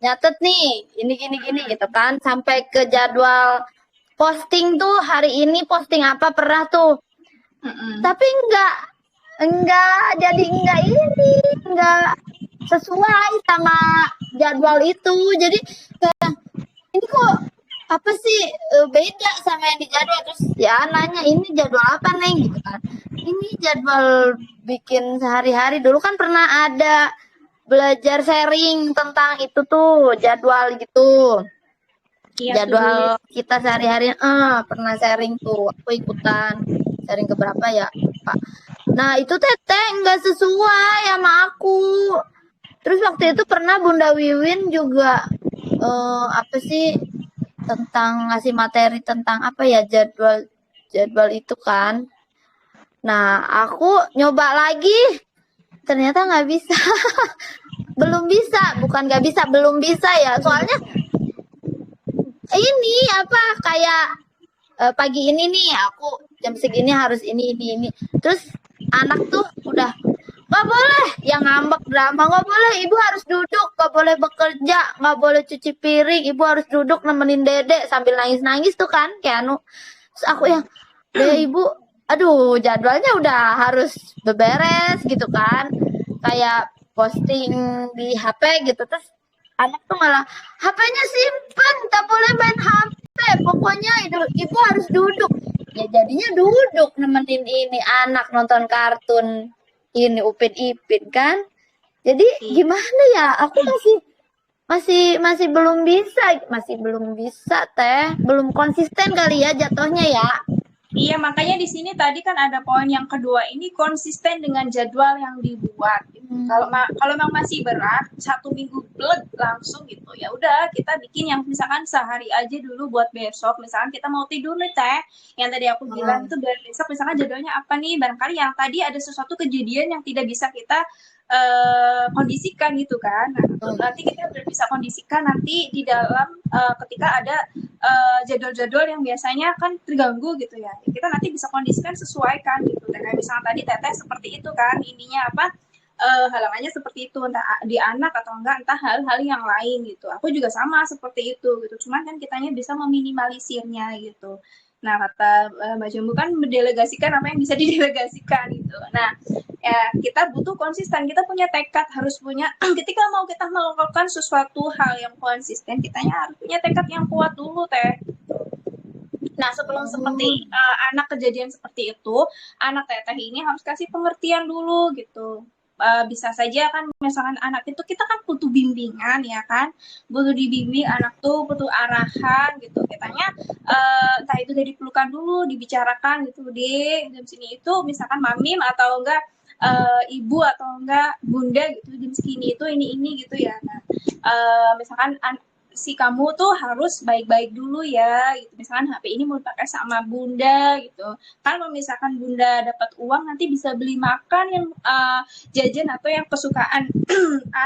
nyatet nih gini gitu kan, sampai ke jadwal posting tuh hari ini posting apa pernah tuh. Tapi enggak sesuai sama jadwal itu. Jadi kayak ini kok apa sih beda sama yang di jadwal. Terus ya nanya, ini jadwal apa Neng gitu kan. Ini jadwal bikin sehari-hari. Dulu kan pernah ada belajar sharing tentang itu tuh jadwal gitu. Iya, Jadwal kita sehari-hari pernah sharing tuh, aku ikutan sharing ke berapa ya Pak. Nah itu teteh nggak sesuai sama aku. Terus waktu itu pernah Bunda Wiwin juga tentang ngasih materi tentang apa ya, jadwal itu kan. Nah aku nyoba lagi, ternyata nggak bisa. Belum bisa, bukan nggak bisa, belum bisa ya. Soalnya ini kayak pagi ini nih aku jam segini harus ini. Terus anak tuh udah nggak boleh yang ngambek drama, nggak boleh, ibu harus duduk, nggak boleh bekerja, nggak boleh cuci piring, ibu harus duduk nemenin dedek sambil nangis tuh kan kayak terus aku yang ibu aduh jadwalnya udah harus beberes gitu kan, kayak posting di HP gitu. Terus anak tuh malah HP-nya simpen, tak boleh main HP, pokoknya ibu harus duduk. Ya jadinya duduk nemenin ini anak nonton kartun ini Upin Ipin kan. Jadi gimana ya? Aku masih belum bisa Teh. Belum konsisten kali ya jatuhnya ya. Iya, makanya di sini tadi kan ada poin yang kedua ini konsisten dengan jadwal yang dibuat. Gitu. Kalau memang masih berat, 1 minggu blek langsung gitu, ya udah kita bikin yang misalkan sehari aja dulu buat besok. Misalkan kita mau tidur nih Teh, yang tadi aku bilang itu biar besok misalkan jadwalnya apa nih, barangkali yang tadi ada sesuatu kejadian yang tidak bisa kita kondisikan gitu kan. Nah, nanti kita udah bisa kondisikan nanti di dalam ketika ada jadwal-jadwal yang biasanya kan terganggu gitu ya. Kita nanti bisa kondisikan sesuaikan gitu. Dan kayak misalnya tadi Teteh seperti itu kan, ininya apa halangannya seperti itu, entah di anak atau entah hal-hal yang lain gitu. Aku juga sama seperti itu gitu. Cuman kan kitanya bisa meminimalisirnya gitu. Nah, kata Mbak Jambu kan mendelegasikan apa yang bisa didelegasikan gitu. Nah, ya kita butuh konsisten, kita punya tekad, harus punya ketika mau kita melakukan sesuatu hal yang konsisten, kitanya harus punya tekad yang kuat dulu Teh. Nah, sebelum seperti anak kejadian seperti itu, anak Teteh ini harus kasih pengertian dulu gitu. Bisa saja kan misalkan anak itu kita kan butuh bimbingan ya kan, butuh dibimbing, anak tuh butuh arahan gitu, kitanya entah itu dari pelukan dulu, dibicarakan gitu di jam sini itu misalkan mamim atau enggak ibu atau enggak bunda gitu, jam segini itu ini gitu ya. Nah, misalkan si kamu tuh harus baik-baik dulu ya gitu, misalkan HP ini mau pakai sama bunda gitu kan, kalau misalkan bunda dapat uang nanti bisa beli makan yang jajan atau yang kesukaan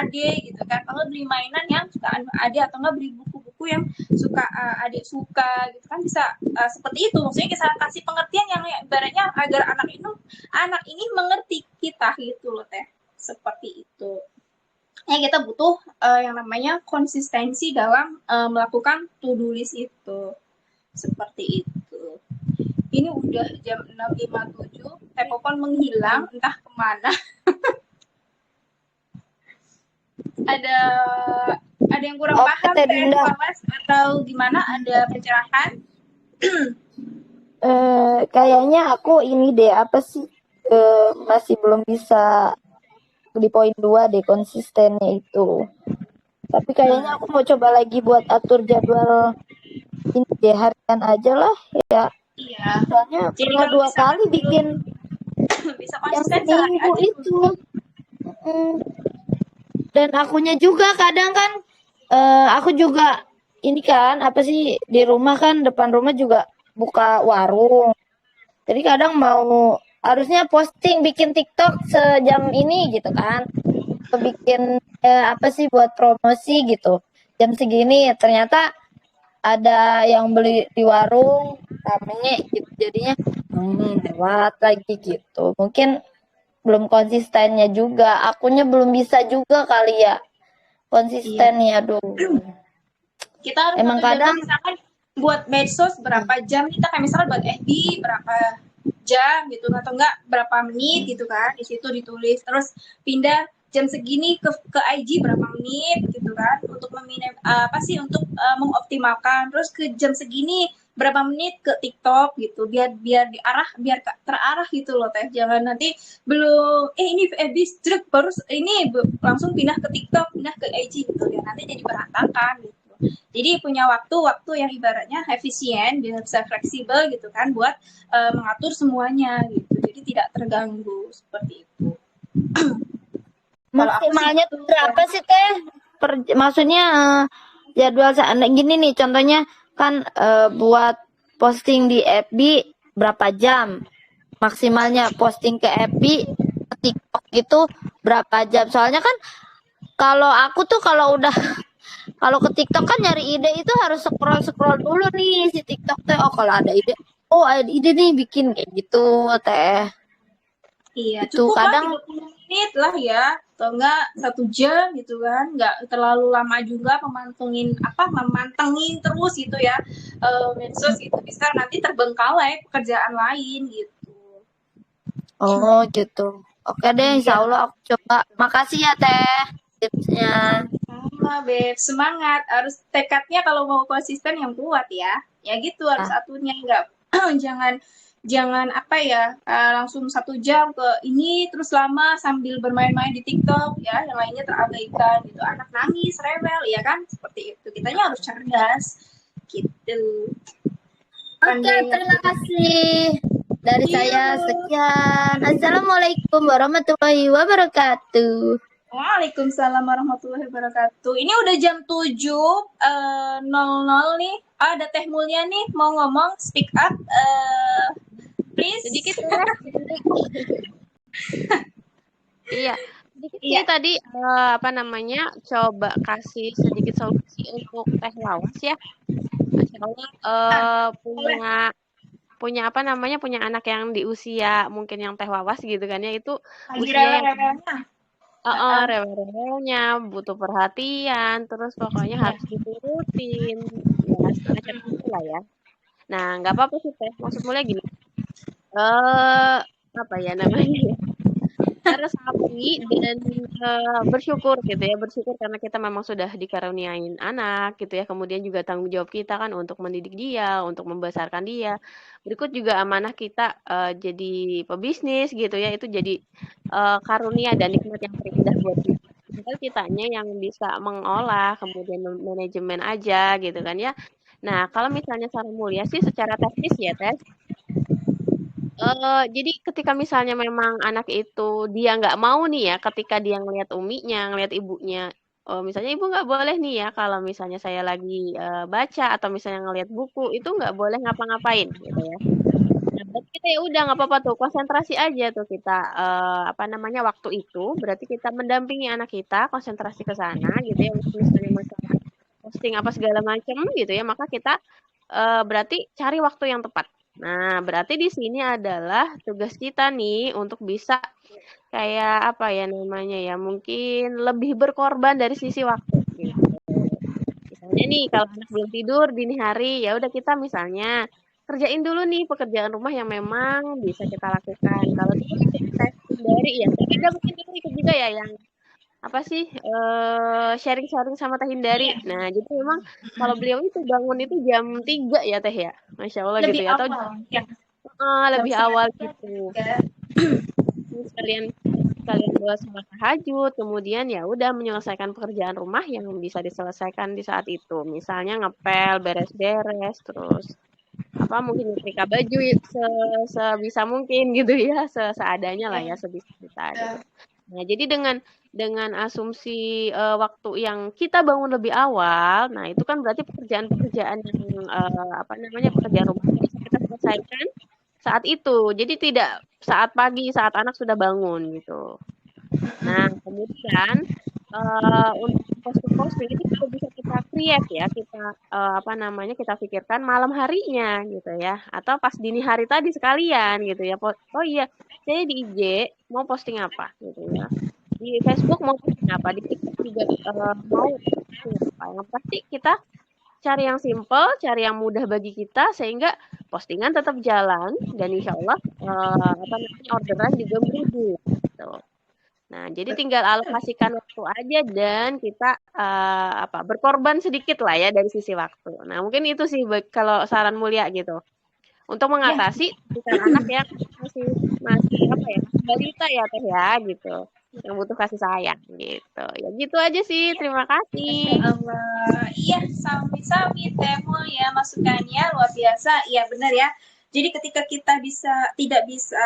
ade gitu kan, kalau beli mainan yang sukaan ade atau enggak beli buku-buku yang suka adik suka gitu kan, bisa seperti itu. Maksudnya kita kasih pengertian yang ibaratnya agar anak ini mengerti kita gitu loh Teh, seperti itu. Ya kita butuh yang namanya konsistensi dalam melakukan to-do list itu. Seperti itu. Ini udah jam 6.57, Teh Popon menghilang entah kemana. ada yang kurang paham Teh Fawas atau gimana, ada pencerahan? Kayaknya aku ini deh apa sih masih belum bisa di poin 2 deh konsistennya itu. Tapi kayaknya aku mau coba lagi buat atur jadwal ini deh, harian aja lah ya. Iya. Soalnya pernah 2 kali bikin bisa yang konsisten seminggu itu. Dan akunya juga kadang kan aku juga ini kan apa sih, di rumah kan depan rumah juga buka warung. Jadi kadang mau harusnya posting bikin TikTok sejam ini gitu kan, atau bikin apa sih buat promosi gitu jam segini, ternyata ada yang beli di warung rame gitu, jadinya lewat lagi gitu. Mungkin belum konsistennya juga, akunya belum bisa juga kali ya konsistennya. Aduh, kita harus emang kadang misalkan buat medsos berapa jam, kita kayak misalkan buat FB berapa jam gitu, atau enggak berapa menit gitu kan, di situ ditulis, terus pindah jam segini ke IG berapa menit gitu kan, untuk untuk mengoptimalkan, terus ke jam segini berapa menit ke TikTok gitu, biar terarah gitu loh Teh. Jangan nanti belum ini FB struk baru ini langsung pindah ke TikTok, pindah ke IG gitu ya, nanti jadi berantakan gitu. Jadi punya waktu yang ibaratnya efisien, bisa fleksibel gitu kan, buat mengatur semuanya gitu. Jadi tidak terganggu seperti itu. maksimalnya tuh berapa sih Teh? Maksudnya jadwal gini nih, contohnya kan buat posting di FB berapa jam? Maksimalnya posting ke FB, ke TikTok itu berapa jam? Soalnya kan kalau aku tuh kalau ke TikTok kan nyari ide itu harus scroll dulu nih si TikTok Teh. Oh kalau ada ide nih bikin kayak gitu Teh. Iya, itu cukup kadang 30 menit lah ya, atau enggak 1 jam gitu kan, enggak terlalu lama juga memantengin terus gitu ya medsos gitu, bisa nanti terbengkalai pekerjaan lain gitu. Oh gitu. Oke deh, insya Allah aku coba. Makasih ya Teh tipsnya. Sama Beb, semangat, harus tekadnya kalau mau konsisten yang kuat ya gitu, harus aturnya, enggak jangan jangan apa ya, langsung 1 jam ke ini terus lama sambil bermain-main di TikTok ya, yang lainnya terabaikan gitu. Anak nangis, rewel ya kan, seperti itu. Kitanya harus cerdas gitu. Oke, terima kasih. Dari saya sekian. Assalamualaikum warahmatullahi wabarakatuh. Waalaikumsalam warahmatullahi wabarakatuh. Ini udah jam 7.00 nih. Ada Teh Mulia nih mau ngomong, speak up. Please. Sedikit ya. Iya. Sedikit sih tadi apa namanya, coba kasih sedikit solusi untuk Teh Lawas ya. Masya Allah punya apa namanya, punya anak yang di usia mungkin yang Teh Wawas gitu kan ya, itu Lagi usia yang rewel-rewelnya. rewel-rewelnya, butuh perhatian, terus pokoknya harus diturutin, ya semacam itulah ya. Nah, nggak apa-apa sih Teh, maksud Mulia gini, apa ya namanya, resapi dan bersyukur gitu ya, bersyukur karena kita memang sudah dikaruniain anak gitu ya, kemudian juga tanggung jawab kita kan untuk mendidik dia, untuk membesarkan dia. Berikut juga amanah kita jadi pebisnis gitu ya, itu jadi karunia dan nikmat yang terindah buat kita. Tinggal kitanya yang bisa mengolah, kemudian manajemen aja gitu kan ya. Nah, kalau misalnya saran Mulia sih secara teknis ya Teh, jadi ketika misalnya memang anak itu dia nggak mau nih ya, ketika dia ngelihat uminya, ngelihat ibunya, misalnya ibu nggak boleh nih ya kalau misalnya saya lagi baca atau misalnya ngelihat buku itu nggak boleh ngapa-ngapain gitu ya. Nah, berarti kita ya udah nggak apa-apa tuh, konsentrasi aja tuh kita apa namanya, waktu itu berarti kita mendampingi anak kita, konsentrasi ke sana gitu ya, untuk misalnya masalah posting apa segala macam gitu ya, maka kita berarti cari waktu yang tepat. Nah, berarti di sini adalah tugas kita nih untuk bisa kayak apa ya namanya ya, mungkin lebih berkorban dari sisi waktu gitu. Misalnya nih kalau anak belum tidur dini hari, ya udah kita misalnya kerjain dulu nih pekerjaan rumah yang memang bisa kita lakukan. Kalau dulu ikut tes hindari ya, tidak mungkin dulu ikut juga ya yang apa sih sharing-sharing sama Teh Hindari. Nah, jadi memang kalau beliau itu bangun itu jam 3 ya Teh ya. Masya Allah Lebih gitu ya. Atau awal ya. lebih Jam awal 9 gitu. juga. Sekalian buat sholat tahajud, kemudian ya udah menyelesaikan pekerjaan rumah yang bisa diselesaikan di saat itu. Misalnya ngepel, beres-beres, terus apa mungkin nyetrika baju sebisa mungkin gitu ya, seadanya lah ya, sebisa kita gitu. Nah, jadi dengan asumsi waktu yang kita bangun lebih awal, nah itu kan berarti pekerjaan-pekerjaan yang apa namanya, pekerjaan rumah yang bisa kita selesaikan saat itu. Jadi tidak saat pagi, saat anak sudah bangun gitu. Nah, kemudian untuk posting-posting itu juga bisa kita create ya, kita apa namanya, kita pikirkan malam harinya gitu ya, atau pas dini hari tadi sekalian gitu ya. Oh iya, saya di IG mau posting apa gitu ya. Di Facebook mau posting apa, di TikTok juga mau posting apa. Yang pasti kita cari yang simple, cari yang mudah bagi kita sehingga postingan tetap jalan dan insya Allah apa namanya, orderan juga berubah gitu. Nah, jadi tinggal alokasikan waktu aja dan kita apa, berkorban sedikit lah ya dari sisi waktu. Nah, mungkin itu sih kalau saran Mulia gitu. Untuk mengatasi anak yang masih apa ya, masih balita ya Teh ya gitu. Yang butuh kasih sayang gitu. Ya gitu aja sih. Terima kasih. Allah. Iya, sami-sami Teh Mulia masukannya luar biasa. Iya, benar ya. Jadi ketika kita tidak bisa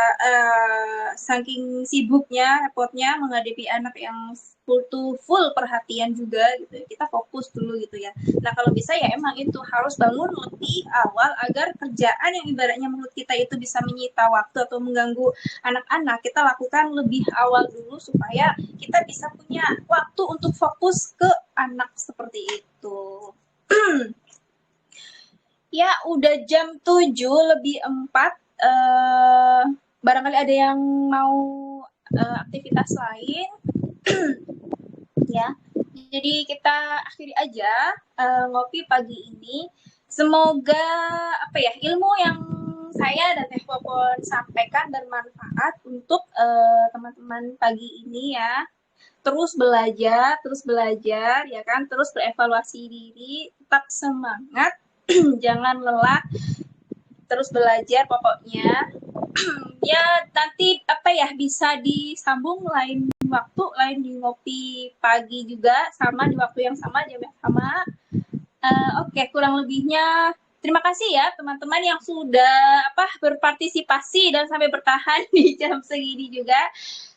saking sibuknya, repotnya menghadapi anak yang full perhatian juga gitu, kita fokus dulu gitu ya. Nah kalau bisa ya emang itu harus bangun lebih awal agar kerjaan yang ibaratnya menurut kita itu bisa menyita waktu atau mengganggu anak-anak, kita lakukan lebih awal dulu supaya kita bisa punya waktu untuk fokus ke anak seperti itu. Ya, udah jam 7:04. Barangkali ada yang mau aktivitas lain. Ya, jadi kita akhiri aja ngopi pagi ini. Semoga apa ya, ilmu yang saya dan Teh Popon sampaikan bermanfaat untuk teman-teman pagi ini ya. Terus belajar ya kan, terus berevaluasi diri, tetap semangat. Jangan lelah, terus belajar pokoknya. Ya nanti bisa disambung lain waktu, lain di ngopi pagi juga, sama di waktu yang sama, jam yang sama. Oke, kurang lebihnya terima kasih ya teman-teman yang sudah berpartisipasi dan sampai bertahan di jam segini juga.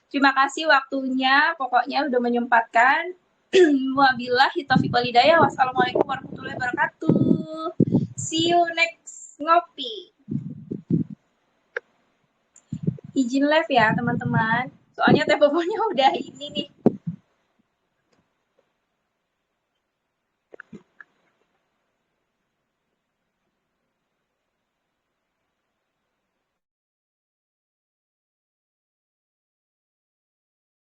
Terima kasih waktunya, pokoknya udah menyempatkan. Wabillahi taufiq wal hidayah. Wassalamualaikum warahmatullahi wabarakatuh. See you next ngopi. Izin live ya teman-teman. Soalnya temponya udah ini nih.